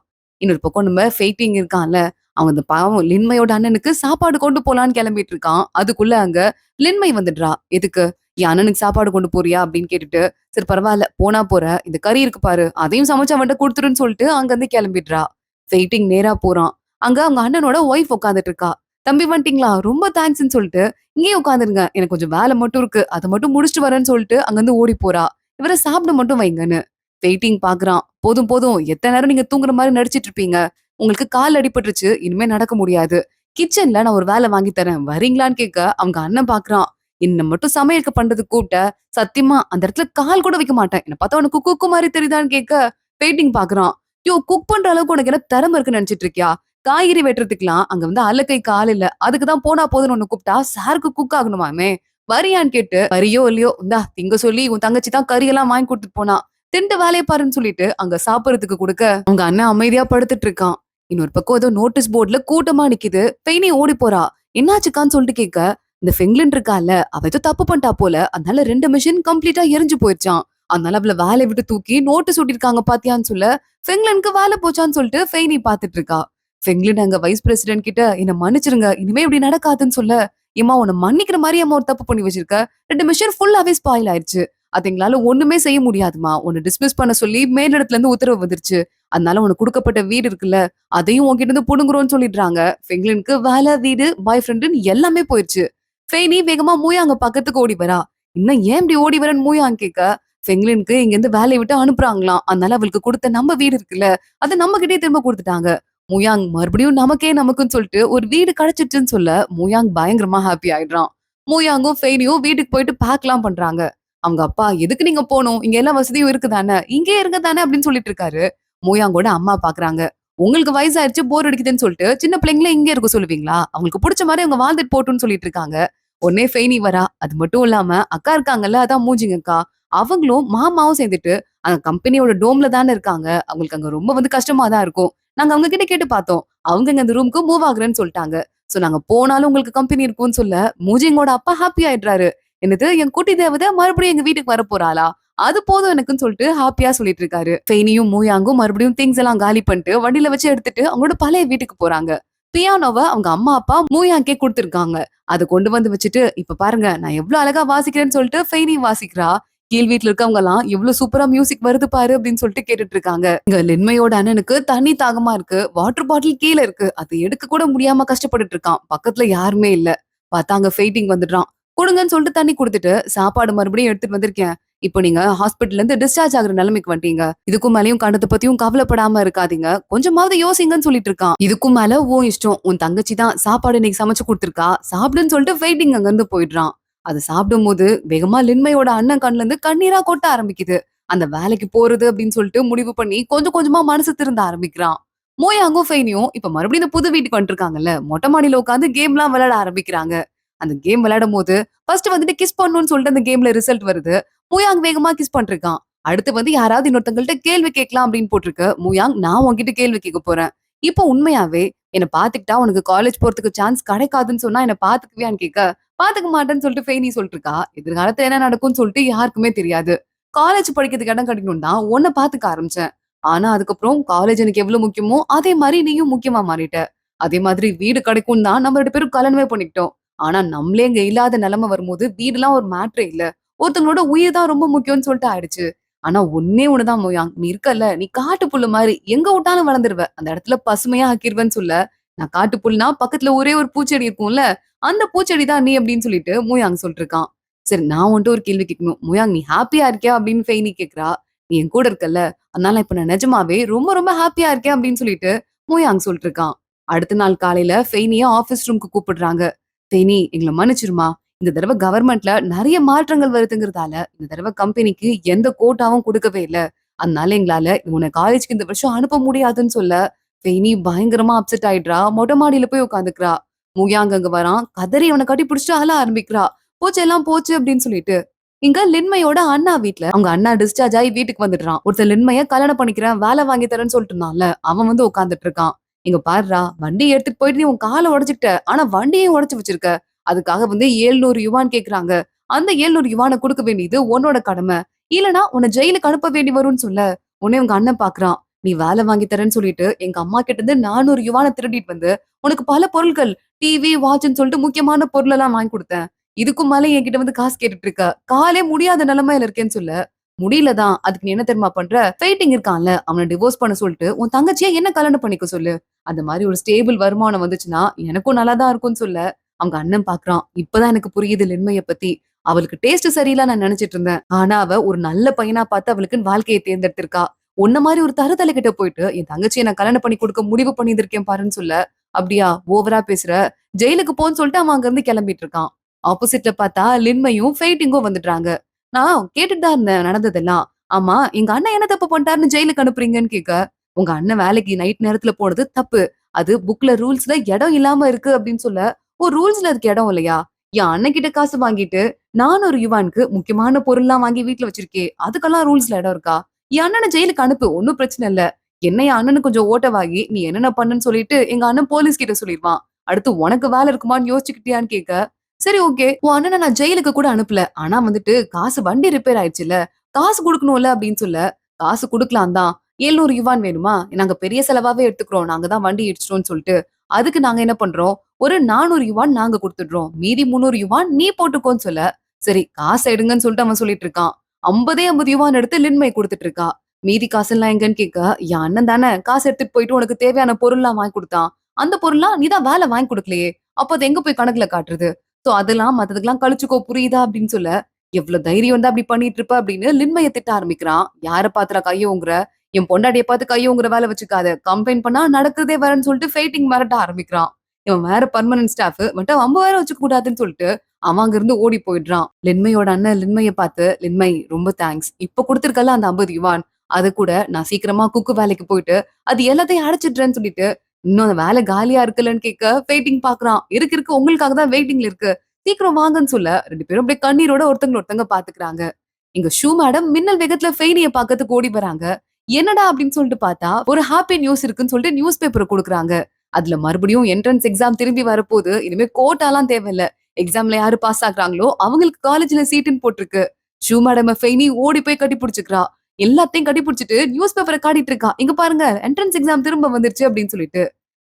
இன்னொரு பக்கம் நம்ம ஃபெய்டிங் இருக்கான்ல, அவன் அந்த பாவம் லின்மையோட அண்ணனுக்கு சாப்பாடு கொண்டு போலான்னு கிளம்பிட்டு இருக்கான். அதுக்குள்ள அங்க லின்மை வந்துடுறா. "எதுக்கு? என் அண்ணனுக்கு சாப்பாடு கொண்டு போறியா?" அப்படின்னு கேட்டுட்டு, "சரி பரவால்ல, போனா போற. இந்த கறி இருக்கு பாரு, அதையும் சமைச்சு அவன்ட்ட குடுத்துருன்னு" சொல்லிட்டு அங்கிருந்து கிளம்பிடுறா. வெயிட்டிங் நேரா போறான். அங்க அவங்க அண்ணனோட ஒய்ஃப் உட்கார்ந்துட்டு இருக்கா. "தம்பி வந்துட்டீங்களா? ரொம்ப தேங்க்ஸ்ன்னு" சொல்லிட்டு, "இங்கேயே உட்காந்துருங்க. எனக்கு கொஞ்சம் வேலை மட்டும் இருக்கு. அத மட்டும் முடிச்சுட்டு வரேன்னு" சொல்லிட்டு அங்கிருந்து ஓடி போறா. இவர சாப்பிட மட்டும் வைங்கன்னு. வெயிட்டிங் பாக்குறான். "போதும் போதும். எத்தன நேரம் நீங்க தூங்குற மாரி நடிச்சிட்டு இருப்பீங்க? உங்களுக்கு கால் அடிபட்டுருச்சு. இனிமே நடக்க முடியாது. கிச்சன்ல நான் ஒரு வேலை வாங்கி தரேன். வரீங்களான்னு" கேட்க அவங்க அண்ணன் பாக்குறான். "என்ன மட்டும் சமையலுக்கு பண்றதுக்கு கூப்பிட்ட. சத்தியமா அந்த இடத்துல கால் கூட வைக்க மாட்டேன். என்ன பார்த்தா உனக்கு குக்கு மாரி தெரியுதான்னு" கேட்க வெயிட்டிங் பாக்குறான். யோ! குக் பண்ற அளவுக்கு உனக்கு என்ன திறமை இருக்குன்னு நெனச்சுட்டு இருக்கியா? காய்கறி வெட்டுறதுக்குலாம் அங்க வந்து ஆளு கை ஆள் இல்ல. அதுக்கு தான் போனா போதுன்னு உன்ன கூப்பிட்டா, சாருக்கு குக் ஆகணுமாமே! வரியான்னு கேட்டு, வரியோ இல்லையோ, இந்தா திங்க சொல்லி உன் தங்கச்சி தான் கறியெல்லாம் வாங்கி குடுத்துட்டு போனா. தின்ட்டு வேலைய பாருன்னு சொல்லிட்டு அங்க சாப்பிடுறதுக்கு குடுக்க, அவங்க அண்ணன் அமைதியா படுத்துட்டு இருக்கான். இன்னொரு பக்கம் ஏதோ நோட்டீஸ் போர்டுல கூட்டமா நிக்குது. பெயினே ஓடி போறா. என்னாச்சுக்கான்னு சொல்லிட்டு கேட்க, இந்த ஃபெங்லின் இருக்கால்ல, அவ ஏதோ தப்பு பண்ணிட்டா போல. அதனால 2 மெஷின் கம்ப்ளீட்டா எரிஞ்சு போயிருச்சாம். அதனால அவள வேலைய விட்டு தூக்கி நோட்டீஸ் ஒட்டியிருக்காங்க பாத்தியான்னு சொல்ல, ஃபெங்லினுக்கு வேலை போச்சான்னு சொல்லிட்டு ஃபெய்னி பாத்துட்டு இருக்கா. ஃபெங்லின் அங்க வைஸ் பிரசிடென்ட் கிட்ட என்ன மன்னிச்சிருங்க. இனிமே இப்படி நடக்காதுன்னு சொல்ல, "ஏம்மா உன்ன மன்னிக்கிற மாரி அம்மா ஒரு தப்பு பண்ணி வச்சிருக்க. 2 மிஷின் ஃபுல்லாவே ஸ்பாயில் ஆயிருச்சு. அது எங்களால ஒண்ணுமே செய்ய முடியாதும்மா. உன்ன டிஸ்மிஸ் பண்ண சொல்லி மேலிடத்துல இருந்து உத்தரவு வந்துருச்சு. அதனால உனக்கு குடுக்கப்பட்ட வீடு இருக்குல்ல, அதையும் உன்கிட்ட இருந்து புடுங்குறோம்னு சொல்லிடுறாங்க." ஃபெங்லினுக்கு வேலை, வீடு, பாய் ஃப்ரெண்டுன்னு எல்லாமே போயிருச்சு. ஃபெய்னி வேகமா மூயாங்க பக்கத்துக்கு ஓடி வரா. "இன்னும் ஏன் இப்படி ஓடி வரேன்னு" மூயாங் கேட்க, ஃபெங்லினுக்கு இங்கிருந்து வேலைய விட்டு அனுப்புறாங்களாம். அதனால அவளுக்கு குடுத்த நம்ம வீடு இருக்குல்ல, அத நம்ம கிட்டயே திரும்ப குடுத்துட்டாங்க. மூயாங் மறுபடியும் நமக்கே நமக்குன்னு சொல்லிட்டு ஒரு வீடு கிடைச்சிருச்சுன்னு சொல்ல, மூயாங் பயங்கரமா ஹாப்பி ஆயிடுறான். மூயாங்கும் ஃபெய்னியும் வீட்டுக்கு போயிட்டு பேக்லாம் பண்றாங்க. அவங்க அப்பா, "எதுக்கு நீங்க போணும்? இங்க எல்லா வசதியும் இருக்கு தானே. இங்கேயே இருங்க தானே" அப்படின்னு சொல்லிட்டு இருக்காரு. மூயாங்கோட அம்மா பாக்குறாங்க. "உங்களுக்கு வயசாயிருச்சு, போர் அடிக்குதுன்னு சொல்லிட்டு சின்ன பிள்ளைங்கள இங்கே இருக்க சொல்லுவீங்களா? அவங்களுக்கு புடிச்ச மாரி அவங்க வாழ்ந்துட்டு போட்டும்ன்னு" சொல்லிட்டு இருக்காங்க. உடனே ஃபெய்னி வரா. அது மட்டும் இல்லாம அக்கா இருக்காங்கல்ல, அதான் மூஞ்சிங்க அக்கா. அவங்களும் மாமாவும் சேர்ந்துட்டு அந்த கம்பெனியோட டோம்ல தானே இருக்காங்க. அவங்களுக்கு அங்க ரொம்ப வந்து கஷ்டமா தான் இருக்கும். நாங்க அவங்க கிட்ட கேட்டு பார்த்தோம். அவங்க இங்க அந்த ரூமுக்கு மூவ் ஆகுறேன்னு சொல்ட்டாங்க. சோ நாங்க போனாலும் உங்களுக்கு கம்பெனி இருக்கும்னு சொல்ல, மூஜிங்கோட அப்பா ஹாப்பி ஆயிடுறாரு. "என்னது என் குட்டி தேவதை மறுபடியும் எங்க வீட்டுக்கு வரப்போறாளா? அது போதும் எனக்குன்னு" சொல்லிட்டு ஹாப்பியா சொல்லிட்டு இருக்காரு. ஃபெய்னியும் மூயாங்கும் மறுபடியும் திங்ஸ் எல்லாம் காலி பண்ணிட்டு வண்டியில வச்சு எடுத்துட்டு அவங்களோட பழைய வீட்டுக்கு போறாங்க. பியானோவ அவங்க அம்மா, அப்பா மூயாங்கே குடுத்துருக்காங்க. அத கொண்டு வந்து வச்சுட்டு, "இப்ப பாருங்க நான் எவ்ளோ அழகா வாசிக்கிறேன்னு" சொல்லிட்டு ஃபெய்னி வாசிக்கிறா. கீழ் வீட்ல இருக்கவங்கலாம், "எவ்ளோ சூப்பரா மியூசிக் வருது பாரு" அப்படின்னு சொல்லிட்டு கேட்டுட்டு இருக்காங்க. இங்க லின்மையோட அண்ணனுக்கு தண்ணி தாகமா இருக்கு. வாட்டர் பாட்டில் கீழ இருக்கு. அத எடுக்க கூட முடியாம கஷ்டப்பட்டுட்டு இருக்கான். பக்கத்துல யாருமே இல்ல. பார்த்தா அங்க ஃபெய்டிங் வந்துடுறான். குடுங்கன்னு சொல்லிட்டு தண்ணி குடுத்துட்டு, "சாப்பாடு மறுபடியும் எடுத்துட்டு வந்திருக்கேன். இப்போ நீங்க ஹாஸ்பிடல்ல இருந்து டிஸ்சார்ஜ் ஆகுற நிலைமைக்கு வந்துட்டீங்க. இதுக்கும் மேலயும் கண்டத பத்தியும் கவலைப்படாம இருக்காதீங்க. கொஞ்சமாவது யோசிங்கன்னு" சொல்லிட்டு இருக்கான். இதுக்கும் மேல உன் இஷ்டம். உன் தங்கச்சி தான் சாப்பாடு இன்னைக்கு சமைச்சு குடுத்துருக்கா. சாப்பிடுன்னு சொல்லிட்டு ஃபெய்டிங் அங்கிருந்து போயிடுறான். அத சாப்பிடும்போது வேகமா லின்மையோட அண்ணன் கண்ணுல இருந்து கண்ணீரா கொட்ட ஆரம்பிக்குது. அந்த வேலைக்கு போறது அப்படின்னு சொல்லிட்டு முடிவு பண்ணி கொஞ்சம் கொஞ்சமா மனசு திருந்த ஆரம்பிக்கிறான். மோயாங்கும் ஃபெய்னியும் இப்ப மறுபடியும் இந்த புது வீட்டுக்கு வந்துருக்காங்கல்ல, மொட்டை மாடியில உட்காந்து கேம்லாம் விளையாட ஆரம்பிக்கிறாங்க. அந்த கேம் விளையாடும்போது ஃபர்ஸ்ட் வந்துட்டு கிஸ் பண்ணணும்னு சொல்லிட்டு அந்த கேம்ல ரிசல்ட் வருது. மூயாங் வேகமா கிஸ் பண்ணிருக்கான். அடுத்து வந்து யாராவது இன்னொருத்தங்கள்ட்ட கேள்வி கேட்கலாம் அப்படின்னு போட்டிருக்கு. மூயாங், "நான் உன்கிட்ட கேள்வி கேட்க போறேன். இப்போ உண்மையாவே என்ன பாத்துக்கிட்டா உனக்கு காலேஜ் போறதுக்கு சான்ஸ் கிடைக்காதுன்னு சொன்னா என்ன பாத்துக்குவியான்னு" கேட்க, "பாத்துக்க மாட்டேன்னு" சொல்லிட்டு ஃபெய்னி சொல்லிட்டு இருக்கா. எதிர்காலத்துல என்ன நடக்கும்னு சொல்லிட்டு யாருக்குமே தெரியாது. "காலேஜ் படிக்கிறதுக்கு இடம் கிடைக்கணும்னு தான் உன்ன பாத்துக்க ஆரம்பிச்சேன். ஆனா அதுக்கப்புறம் காலேஜ் எனக்கு எவ்வளவு முக்கியமோ அதே மாரி நீயும் முக்கியமா மாறிட்ட. அதே மாதிரி வீடு கிடைக்கும்னு தான் நம்ம 2 பேரும் கல்யாணமே பண்ணிக்கிட்டோம். ஆனா நம்மளே இங்க இல்லாத நிலைமை வரும்போது வீடுலாம் ஒரு மேட்டரே இல்ல. ஒருத்தங்களோட உயிர் தான் ரொம்ப முக்கியம்னு சொல்லிட்டு ஆயிடுச்சு. ஆனா ஒண்ணே ஒண்ணுதான் மோயாங், நீ இருக்கல்ல, நீ காட்டு புல்லு மாரி எங்க விட்டாலும் வளர்ந்துருவ. அந்த இடத்துல பசுமையா ஆக்கிருவேன்னு சொல்ல, நான் காட்டு புல்னா பக்கத்துல ஒரே ஒரு பூச்செடி இருக்கும்ல, அந்த பூச்செடி தான் நீ அப்படின்னு சொல்லிட்டு மூயாங் சொல்லிட்டு இருக்கான். சரி நான் உன்ட்ட ஒரு கேள்வி கேட்கணும். மூயாங், நீ ஹாப்பியா இருக்கியா அப்படின்னு ஃபெய்னி கேட்கிறா. "நீ என் கூட இருக்கல்ல, அதனால இப்ப நான் நிஜமாவே ரொம்ப ரொம்ப ஹாப்பியா இருக்கேன்" அப்படின்னு சொல்லிட்டு மூயாங் சொல்லிட்டு இருக்கான். அடுத்த நாள் காலையில ஃபெய்னிய ஆபீஸ் ரூம்க்கு கூப்பிடுறாங்க. "ஃபெய்னி, எங்கள மன்னிச்சிருமா. இந்த தடவ கவர்மெண்ட்ல நெறைய மாற்றங்கள் வருதுங்கிறதால, இந்த தடவ கம்பெனிக்கு எந்த கோட்டாவும் குடுக்கவே இல்ல. அதனால எங்களால உன்ன காலேஜ்க்கு இந்த வருஷம் அனுப்ப முடியாதுன்னு சொல்ல." ஃபெய்னி பயங்கரமா அப்செட் ஆயிடுறா. மொட்ட மாடியில போய் உட்காந்துக்கிறா. மூயாங்க அங்க வரான். கதறி அவன கட்டி பிடிச்சுட்டு அழ ஆரம்பிக்கிறா. "போச்சு எல்லாம் போச்சு" அப்படின்னு சொல்லிட்டு. இங்க லின்மயோட அண்ணா வீட்ல அவங்க அண்ணா டிஸ்சார்ஜ் ஆயி வீட்டுக்கு வந்துடுறான். ஒருத்தன் லின்மய கல்யாணம் பண்ணிக்கிறேன், வேலை வாங்கி தரேன்னு சொல்லிட்டு இருந்தான்ல, அவன் வந்து உட்கார்ந்துட்டு இருக்கான். "இங்க பாருடா, வண்டிய எடுத்துட்டு போயிட்டு நீ உன் கால உடைச்சுக்கிட்ட. ஆனா வண்டியையும் உடைச்சு வச்சிருக்க. அதுக்காக வந்து 700 யுவான் கேக்குறாங்க. அந்த 700 யுவான குடுக்க வேண்டியது உன்னோட கடமை. இல்லன்னா உன்ன ஜெயிலுக்கு அனுப்ப வேண்டி வரும்னு சொல்ல." உடனே உங்க அண்ணன் பாக்குறான். "நீ வேலை வாங்கி தரேன்னு சொல்லிட்டு எங்க அம்மா கிட்ட இருந்து 400 யுவான திருடிட்டு வந்து உனக்கு பல பொருட்கள், டிவி, வாட்ச்ன்னு சொல்லிட்டு முக்கியமான பொருளெல்லாம் வாங்கி குடுத்தேன். இதுக்கும் மேல என்கிட்ட வந்து காசு கேட்டுட்டு இருக்க. காலே முடியாத நிலைமையில இருக்கேன்னு சொல்ல." "முடியல தான். அதுக்கு நீ என்ன தெரியுமா பண்ற? ஃபெய்ட்டிங் இருக்கான்ல, அவன டிவோர்ஸ் பண்ண சொல்லிட்டு உன் தங்கச்சிய என்ன கல்யாணம் பண்ணிக்க சொல்லு. அந்த மாரி ஒரு ஸ்டேபிள் வருமானம் வந்துச்சுன்னா எனக்கும் நல்லா தான் இருக்கும்னு சொல்ல." அவங்க அண்ணன் பாக்குறான். இப்பதான் எனக்கு புரியுது லின்மய பத்தி. அவளுக்கு டேஸ்ட் சரியில்ல நான் நினைச்சிட்டு இருந்தேன். ஆனா அவ ஒரு நல்ல பையனா பார்த்து அவளுக்குன்னு வாழ்க்கைய தேர்ந்தெடுத்திருக்கா. உன்ன மாரி ஒரு தருதலை கிட்ட போயிட்டு என் தங்கச்சிய நான் கல்யாணம் பண்ணி கொடுக்க முடிவு பண்ணியிருந்திருக்கேன் பாருன்னு சொல்ல. "அப்படியா? ஓவரா பேசுற. ஜெயிலுக்கு போன்னு" சொல்லிட்டு அவன் அங்க இருந்து கிளம்பிட்டு இருக்கான். ஆப்போசிட்ல பார்த்தா லின்மயும் ஃபெய்ட்டிங்கும் வந்துடுறாங்க. "நான் கேட்டுட்டு தான் இருந்தேன் நடந்ததெல்லாம். ஆமா, எங்க அண்ணன் என்ன தப்பு பண்ணிட்டாருன்னு ஜெயிலுக்கு அனுப்புறீங்கன்னு" கேட்க, "உங்க அண்ணன் வேலைக்கு நைட் நேரத்துல போனது தப்பு. அது புக்ல ரூல்ஸ்ல இடம் இல்லாம இருக்கு" அப்படின்னு சொல்ல, "ஓ, ரூல்ஸ்ல அதுக்கு இடம் இல்லையா? என் அண்ணன் கிட்ட காசு வாங்கிட்டு 400 யுவானுக்கு முக்கியமான பொருள்லாம் வாங்கி வீட்ல வச்சிருக்கே. அதுக்கெல்லாம் ரூல்ஸ்ல இடம் இருக்கா? என் அண்ணன ஜெயிலுக்கு அனுப்பு. ஒண்ணும் பிரச்சனை இல்ல. என்ன என் அண்ணனுக்கு கொஞ்சம் ஓட்டவாகி நீ என்னென்ன பண்ணன்னு சொல்லிட்டு எங்க அண்ணன் போலீஸ் கிட்ட சொல்லிருவான். அடுத்து உனக்கு வேலை இருக்குமான்னு யோசிச்சுக்கிட்டியான்னு" கேட்க, "சரி, ஓகே. உன் அண்ணன நான் ஜெயிலுக்கு கூட அனுப்பல. ஆனா வந்துட்டு காசு வண்டி ரிப்பேர் ஆயிடுச்சுல்ல. காசு குடுக்கணும்ல" அப்படின்னு சொல்ல, "காசு குடுக்கலாம் தான். 700 யுவான் வேணுமா? நாங்க பெரிய செலவாவே எடுத்துக்கிறோம். நாங்க தான் வண்டி இடிச்சிட்டோம்னு சொல்லிட்டு. அதுக்கு நாங்க என்ன பண்றோம், ஒரு 400 யுவான் நாங்க குடுத்துடுறோம். மீதி 300 யுவான் நீ போட்டுக்கோன்னு" சொல்ல, சரி காச எடுங்கன்னு சொல்லிட்டு அவன் சொல்லிட்டு இருக்கான். 50 50 யுவான் எடுத்து லின்மய் குடுத்துட்டு இருக்கா. "மீதி காசெல்லாம் எங்கன்னு?" கேட்க, "என் அண்ணன் தானே காசு எடுத்துட்டு போயிட்டு உனக்கு தேவையான பொருள்லாம் வாங்கி குடுத்தான். அந்த பொருள்லாம் நீ தான் வேலை வாங்கி குடுக்கலையே. அப்ப அது எங்க போய் கணக்குல காட்டுறது? சோ அதெல்லாம் மத்ததுக்கெல்லாம் கழிச்சுக்கோ புரியுதா?" அப்படின்னு சொல்ல, "எவ்வளவு தைரியம் இருந்தா அப்படி பண்ணிட்டு இருப்ப?" அப்படின்னு லின்மய திட்ட ஆரம்பிக்கிறான். "யார பாத்துடா கைய ஓங்குற? என் பொண்டாட்டிய பார்த்து கை ஓங்குற வேலை வச்சுக்காத. கம்ப்ளைண்ட் பண்ணா நடக்குறதே வேறன்னு" சொல்லிட்டு ஃபைட்டிங் மிரட்ட ஆரம்பிக்கிறான். இவன் வேற பெர்மனன்ட் ஸ்டாஃப் மட்டும் வம்பு வேற வச்சுக்க கூடாதுன்னு சொல்லிட்டு அவன் அங்கிருந்து ஓடி போயிடுறான். லின்மயோட அண்ணன் லின்மய பார்த்து, "லின்மய், ரொம்ப தேங்க்ஸ். இப்ப குடுத்திருக்கல்ல அந்த 50 யுவான். அது கூட நான் சீக்கிரமா குக்கு வேலைக்கு போயிட்டு அது எல்லாத்தையும் அடைச்சிடுறேன்னு" சொல்லிட்டு, இன்னும் அந்த வேலை காலியா இருக்குல்லன்னு கேட்க வெயிட்டிங் பாக்குறான். "இருக்கு இருக்கு, உங்களுக்காக தான் வெயிட்டிங்ல இருக்கு. சீக்கிரம் வாங்கன்னு" சொல்ல 2 பேரும் அப்படியே கண்ணீரோட ஒருத்தங்க ஒருத்தங்க பாத்துக்கிறாங்க. இங்க ஷூ மேடம் மின்னல் வேகத்துல ஃபெய்னிய பாக்கறதுக்கு ஓடி வராங்க. "என்னடா?" அப்படின்னு சொல்லிட்டு பார்த்தா, ஒரு ஹாப்பி நியூஸ் இருக்குன்னு சொல்லிட்டு நியூஸ் பேப்பர் குடுக்குறாங்க. அதுல மறுபடியும் என்ட்ரன்ஸ் எக்ஸாம் திரும்பி வரப்போது. இனிமே கோட்டாலாம் தேவையில்ல. எக்ஸாம்ல யாரு பாஸ் ஆகுறாங்களோ அவங்களுக்கு காலேஜ்ல சீட்டுன்னு போட்டிருக்கு. ஷூ மேடம ஃபெய்னி ஓடி போய் கட்டி புடிச்சுக்கிறா. எல்லாத்தையும் கட்டி புடிச்சுட்டு நியூஸ் பேப்பர காட்டிட்டு இருக்கா. "இங்க பாருங்க, என்ட்ரன்ஸ் எக்ஸாம் திரும்ப வந்துருச்சு" அப்படின்னு சொல்லிட்டு.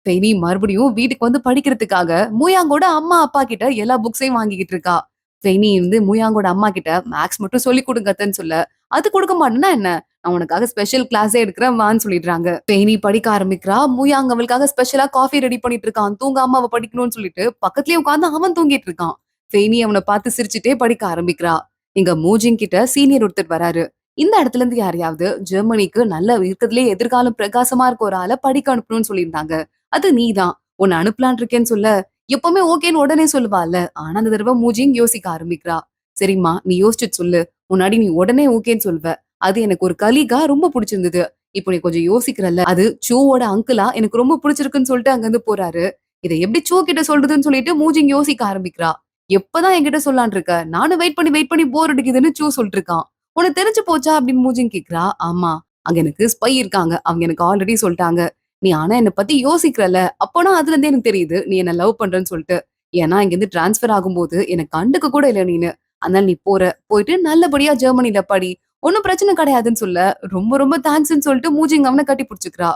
ஃபெய்னி மறுபடியும் வீட்டுக்கு வந்து படிக்கிறதுக்காக மூயாங்கோட அம்மா, அப்பா கிட்ட எல்லா புக்ஸையும் வாங்கிக்கிட்டு இருக்கா. ஃபெய்னி வந்து மூயாங்கோட அம்மா கிட்ட மேத்ஸ் மட்டும் சொல்லிக் குடுங்க அத்தன்னு சொல்ல, "அது குடுக்க மாட்டேன்னா என்ன? நான் உனக்காக ஸ்பெஷல் கிளாஸே எடுக்கிறேன் வான்னு" சொல்லிடுறாங்க. ஃபெய்னி படிக்க ஆரம்பிக்கிறா. மூயாங் அவளுக்காக ஸ்பெஷலா காஃபி ரெடி பண்ணிட்டு இருக்கான். தூங்காம அவ படிக்கணும்னு சொல்லிட்டு பக்கத்துலயே உட்கார்ந்து அவன் தூங்கிட்டு இருக்கான். ஃபெய்னி அவன பார்த்து சிரிச்சுட்டே படிக்க ஆரம்பிக்கிறா. இங்க மூஜின் கிட்ட சீனியர் ஒருத்தர் வராரு. "இந்த இடத்துல இருந்து யாரையாவது ஜெர்மனிக்கு நல்ல இருக்கிறதுலயே எதிர்காலம் பிரகாசமா இருக்க ஒரு ஆள படிக்க அனுப்பணும்னு சொல்லியிருந்தாங்க. அது நீதான். உன்ன அனுப்பலான்னு இருக்கேன்னு" சொல்ல, எப்பவுமே ஓகேன்னு உடனே சொல்லுவால்ல. ஆனா அந்த தடவ மூஜின் யோசிக்க ஆரம்பிக்கிறா. "சரிம்மா, நீ யோசிச்சுட்டு சொல்லு. முன்னாடி நீ உடனே ஓகேன்னு சொல்வ. அது எனக்கு ஒரு கலீகா ரொம்ப புடிச்சிருந்தது. இப்போ நீ கொஞ்சம் யோசிக்கிறல்ல, அது சூவோட அங்கிளா எனக்கு ரொம்ப புடிச்சிருக்குன்னு" சொல்லிட்டு அங்கிருந்து போறாரு. இத எப்படி சூ கிட்ட சொல்றதுன்னு சொல்லிட்டு மூஜின் யோசிக்க ஆரம்பிக்கிறா. "எப்பதான் என்கிட்ட சொல்லலான்னு இருக்க? நானும் வெயிட் பண்ணி போர் அடிக்குதுன்னு" சூ சொல்லிட்டு இருக்கான். "உனக்கு தெரிஞ்சு போச்சா?" அப்படின்னு மூஜின் கேட்கிறா. "ஆமா. அங்க எனக்கு ஸ்பை இருக்காங்க. அவங்க எனக்கு ஆல்ரெடி சொல்ட்டாங்க. நீ ஆனா என்ன பத்தி யோசிக்கிறல்ல, அப்போனா அதுல இருந்தே எனக்கு தெரியுது நீ என்ன லவ் பண்றன்னு சொல்லிட்டு. ஏன்னா இங்கிருந்து டிரான்ஸ்ஃபர் ஆகும்போது என்ன கண்டுக்க கூட இல்ல நீனு. அதனால நீ போற. போயிட்டு நல்லபடியா ஜெர்மனில படி. ஒண்ணும் பிரச்சனை கிடையாதுன்னு" சொல்ல, ரொம்ப ரொம்ப தேங்க்ஸ்ன்னு சொல்லிட்டு மூஜிங் அவன கட்டி புடிச்சுக்கிறா.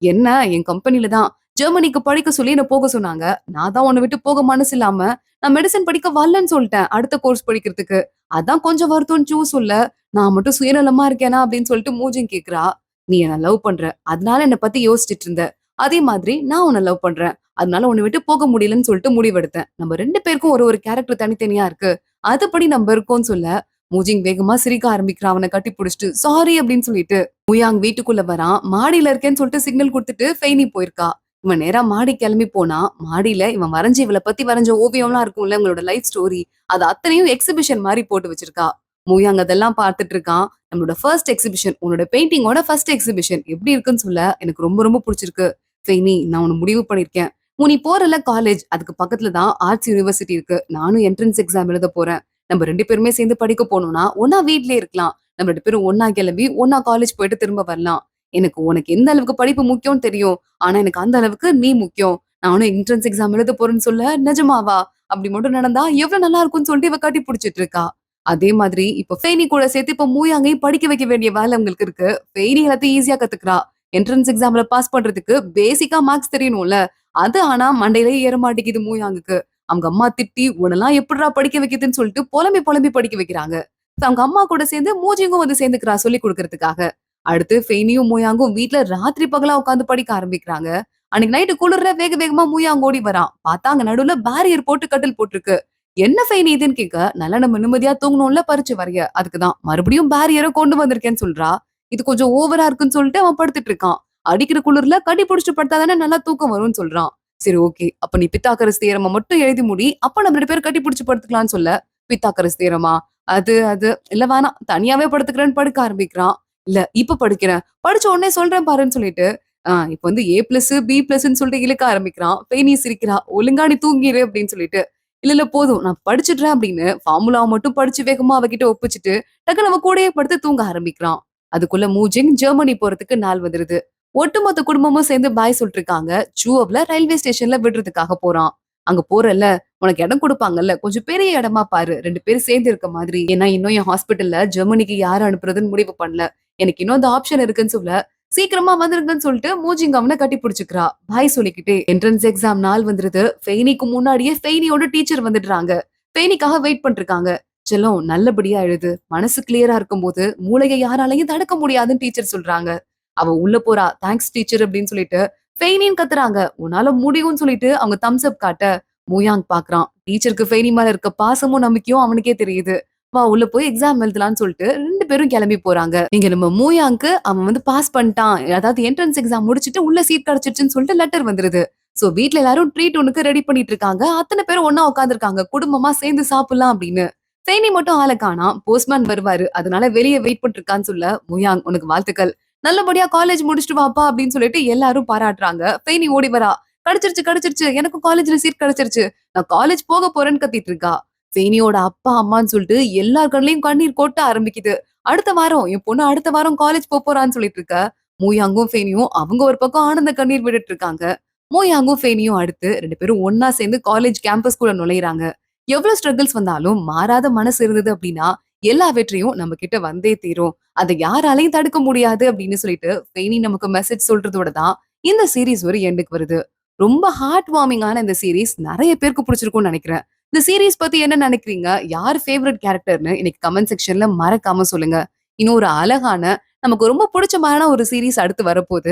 "என்ன, என் கம்பெனில தான் ஜெர்மனிக்கு படிக்க சொல்லி என்ன போக சொன்னாங்க. நான் தான் உன்ன விட்டு போக மனசு இல்லாம நான் மெடிசின் படிக்க வரலன்னு சொல்லிட்டேன். அடுத்த கோர்ஸ் படிக்கிறதுக்கு. அதான் கொஞ்சம் வருத்தம்னு சூ சொல்ல, நான் மட்டும் சுயநலமா இருக்கேனா அப்படின்னு சொல்லிட்டு மூஜின் கேட்கிறா. "நீ என்ன லவ் பண்ற. அதனால என்ன பத்தி யோசிச்சுட்டு இருந்த. அதே மாதிரி நான் உன்ன லவ் பண்றேன். அதனால உன்ன விட்டு போக முடியலன்னு சொல்லிட்டு முடிவெடுத்தேன். நம்ம 2 பேருக்கும் ஒரு ஒரு கேரக்டர் தனித்தனியா இருக்கு. அதுபடி நம்ம இருக்கோம்னு" சொல்ல, மூஜிங் வேகமா சிரிக்க ஆரம்பிக்கிறான் அவன கட்டி புடிச்சுட்டு. "சாரி" அப்படின்னு சொல்லிட்டு. மூயாங் வீட்டுக்குள்ள வரான். மாடியில இருக்கேன்னு சொல்லிட்டு சிக்னல் குடுத்துட்டு ஃபெய்னி போயிருக்கா. இவன் நேரா மாடி கிளம்பி போனா, மாடியில இவன் வரைஞ்சு இவள பத்தி வரைஞ்ச ஓவியம்லாம் இருக்கும்ல, இவங்களோட லைஃப் ஸ்டோரி. அது அத்தனையும் எக்ஸிபிஷன் மாரி போட்டு வச்சிருக்கா. மூயாங் அதெல்லாம் பார்த்துட்டு இருக்கான். நம்மளோட ஃபர்ஸ்ட் எக்ஸிபிஷன், உன்னோட பெயிண்டிங்கோட ஃபர்ஸ்ட் எக்ஸிபிஷன் எப்படி இருக்குன்னு சொல்ல எனக்கு ரொம்ப ரொம்ப புடிச்சிருக்கு. ஃபெய்னி, நான் ஒண்ணு முடிவு பண்ணியிருக்கேன். நீ போறல்ல காலேஜ், அதுக்கு பக்கத்துல தான் ஆர்ட்ஸ் யூனிவர்சிட்டி இருக்கு. நானும் என்ட்ரன்ஸ் எக்ஸாம் எழுத போறேன். நம்ம 2 பேருமே சேர்ந்து படிக்க போனோம்னா, ஒண்ணா வீட்லயே இருக்கலாம். நம்ம 2 பேரும் ஒண்ணா கிளம்பி, ஒண்ணா காலேஜ் போயிட்டு திரும்ப வரலாம். உனக்கு எந்த அளவுக்கு படிப்பு முக்கியம்னு தெரியும். ஆனா எனக்கு அந்த அளவுக்கு நீ முக்கியம். நானும் என்ட்ரன்ஸ் எக்ஸாம் எழுத போறேன்னு சொல்ல, நிஜமாவா? அப்படி மட்டும் நடந்தா எவ்வளவு நல்லா இருக்கும்னு சொல்லிட்டு இவ கட்டி புடிச்சிட்டு இருக்கா. அதே மாதிரி இப்ப ஃபெய்னி கூட சேர்த்து இப்ப மூயாங்கையும் படிக்க வைக்க வேண்டிய வேலை உங்களுக்கு இருக்கு. ஃபெய்னி எல்லாத்தையும் ஈஸியா கத்துக்கிறா. என்ட்ரன்ஸ் எக்ஸாம்ல பாஸ் பண்றதுக்கு பேசிக்கா மார்க்ஸ் தெரியணும்ல. அது ஆனா மண்டையிலே ஏற மாட்டேங்குது மூயாங்குக்கு. அவங்க அம்மா திட்டி, உன்னெல்லாம் எப்புட்றா படிக்க வைக்கிறதுன்னு சொல்லிட்டு புலம்பி புலம்பி படிக்க வைக்கிறாங்க. அவங்க அம்மா கூட சேர்ந்து மூஜிங்கும் வந்து சேர்ந்துக்கிறா சொல்லிக் குடுக்கறதுக்காக. அடுத்து ஃபெய்னியும் மூயாங்கும் வீட்ல ராத்திரி பகலா உட்கார்ந்து படிக்க ஆரம்பிக்கிறாங்க. அன்னைக்கு நைட்டு குளிர்ல வேக வேகமா மூயாங் ஓடி வரான். பார்த்தா அங்க நடுவுல பேரியர் போட்டு கட்டில் போட்டிருக்கு. என்ன ஃபெய்னி இதுன்னு கேட்க, நல்லா நம்ம நிம்மதியா தூங்கணும்ல பறிச்சு வரைய. அதுக்குதான் மறுபடியும் பேரியர கொண்டு வந்திருக்கேன்னு சொல்றா. இது கொஞ்சம் ஓவரா இருக்குன்னு சொல்லிட்டு அவன் படுத்துட்டு இருக்கான். அடிக்கிற குளிர்ல கட்டி புடிச்சுட்டு படுத்தா தானே நல்லா தூக்கம் வரும்னு சொல்றான். சரி, ஓகே. அப்ப நீ பித்தாகரஸ் தியரம மட்டும் எழுதி முடி. அப்ப நம்ம 2 பேரும் கட்டி புடிச்சு படுத்துக்கலாம்னு சொல்ல, பித்தாகரஸ் தியரமா? அது இல்ல வேணாம். தனியாவே படுத்துக்கிறேன்னு படுக்க ஆரம்பிக்கிறான். இல்ல இப்ப படிக்கிறேன். படிச்ச உடனே சொல்றேன் பாருன்னு சொல்லிட்டு, இப்ப வந்து ஏ பிளஸ், பி பிளஸ்ன்னு சொல்லிட்டு இழுக்க ஆரம்பிக்கிறான். ஃபெய்னி சிரிக்கிறா. ஒழுங்கா நீ தூங்கிரு அப்படின்னு சொல்லிட்டு. இல்ல போதும் நான் படிச்சுடுறேன் அப்படின்னு ஃபார்முலாவ மட்டும் படிச்சு வேகமா அவகிட்ட ஒப்பிச்சுட்டு, டக்குனு அவ கூடயே படுத்து தூங்க ஆரம்பிக்கிறான். அதுக்குள்ள மூஜிங் ஜெர்மனி போறதுக்கு நாள் வந்துருது. ஒட்டுமொத்த குடும்பமும் சேர்ந்து பாய் சொல்லிட்டு இருக்காங்க. ஜூஅவ்ல ரயில்வே ஸ்டேஷன்ல விடுறதுக்காக போறான். அங்க போறல்ல, உனக்கு இடம் குடுப்பாங்கல்ல, கொஞ்சம் பெரிய இடமா பாரு. 2 பேரும் சேர்ந்து இருக்க மாதிரி. ஏன்னா இன்னும் என் ஹாஸ்பிட்டல்ல ஜெர்மனிக்கு யார அனுப்புறதுன்னு முடிவு பண்ணல. எனக்கு இன்னும் அந்த ஆப்ஷன் இருக்குன்னு சொல்ல, சீக்கிரமா வந்துருங்கன்னு சொல்லிட்டு மூஜிங் அவன கட்டி புடிச்சுக்கிறா. பாய் சொல்லிக்கிட்டே என்ட்ரன்ஸ் எக்ஸாம் நாள் வந்துருது. ஃபெய்னிக்கு முன்னாடியே ஃபெய்னியோட டீச்சர் வந்துடுறாங்க. ஃபெய்னிக்காக வெயிட் பண்ணிருக்காங்க. செல்லம், நல்லபடியா எழுது. மனசு கிளியரா இருக்கும்போது மூளைய யாராலையும் தடுக்க முடியாதுன்னு டீச்சர் சொல்றாங்க. அவ உள்ள போறா. தேங்க்ஸ் டீச்சர் அப்படின்னு சொல்லிட்டு ஃபெய்னின்னு கத்துறாங்க. உன்னால முடியும்னு சொல்லிட்டு அவங்க தம்ஸ் அப் காட்ட மூயாங் பாக்குறான். டீச்சருக்கு ஃபெய்னி மேல இருக்க பாசமும் நம்பிக்கையும் அவனுக்கே தெரியுது. வா உள்ள போய் எக்ஸாம் எழுதலாம்னு சொல்லிட்டு 2 பேரும் கிளம்பி போறாங்க. நீங்க நம்ம மூயாங்க்கு அவன் வந்து பாஸ் பண்ணிட்டான். அதாவது என்ட்ரன்ஸ் எக்ஸாம் முடிச்சுட்டு உள்ள சீட் கிடைச்சிருச்சுன்னு சொல்லிட்டு லெட்டர் வந்துருது. சோ வீட்ல எல்லாரும் ட்ரீட் உனக்கு ரெடி பண்ணிட்டு இருக்காங்க. அத்தனை பேரும் ஒண்ணா உட்கார்ந்திருக்காங்க. குடும்பமா சேர்ந்து சாப்பிடலாம் அப்படின்னு. ஃபெய்னி மட்டும் ஆள காணோம். போஸ்ட்மேன் வருவாரு. அதனால வெளிய வெயிட் பண்ணிட்டு இருக்கான்னு சொல்ல, மூயாங் உனக்கு வாழ்த்துக்கள். நல்லபடியா காலேஜ் முடிச்சுட்டு வாப்பா அப்படின்னு சொல்லிட்டு எல்லாரும் பாராட்டுறாங்க. ஃபெய்னி ஓடி வரா. கிடைச்சிருச்சு கிடைச்சிருச்சு. எனக்கும் காலேஜ்ல சீட் கிடைச்சிருச்சு. நான் காலேஜ் போக போறேன்னு கத்திட்டு இருக்கா. ஃபெய்னியோட அப்பா, அம்மான்னு சொல்லிட்டு எல்லார் கண்லயும் கண்ணீர் கொட்ட ஆரம்பிக்குது. அடுத்த வாரம் என் பொண்ணு அடுத்த வாரம் காலேஜ் போறான்னு சொல்லிட்டு இருக்க. மூயாங்கும் ஃபெய்னியும் அவங்க ஒரு பக்கம் ஆனந்த கண்ணீர் விட்டுட்டு இருக்காங்க. மூயாங்கும் ஃபெய்னியும் அடுத்து 2 பேரும் ஒண்ணா சேர்ந்து காலேஜ் கேம்பஸ்குள்ள நுழையிறாங்க. எவ்வளவு ஸ்ட்ரகிள்ஸ் வந்தாலும் மாறாத மனசு இருந்தது அப்படின்னா, எல்லா வெற்றியும் நம்ம கிட்ட வந்தே தீரும். அத யாராலையும் தடுக்க முடியாது அப்படின்னு சொல்லிட்டு ஃபெய்னி நமக்கு மெசேஜ் சொல்றதோட தான் இந்த சீரிஸ் ஒரு எண்டுக்கு வருது. ரொம்ப ஹார்ட் வார்மிங்கான இந்த சீரிஸ் நெறைய பேருக்கு பிடிச்சிருக்கும்னு நெனைக்கிறேன். இந்த சீரிஸ் பத்தி என்ன நெனைக்கிறீங்க? யார் ஃபேவரைட் கேரக்டர்ன்னு இன்னைக்கு கமெண்ட் செக்ஷன்ல மறக்காம சொல்லுங்க. இன்னும் ஒரு அழகான, நமக்கு ரொம்ப புடிச்சமான ஒரு சீரிஸ் அடுத்து வரப்போது.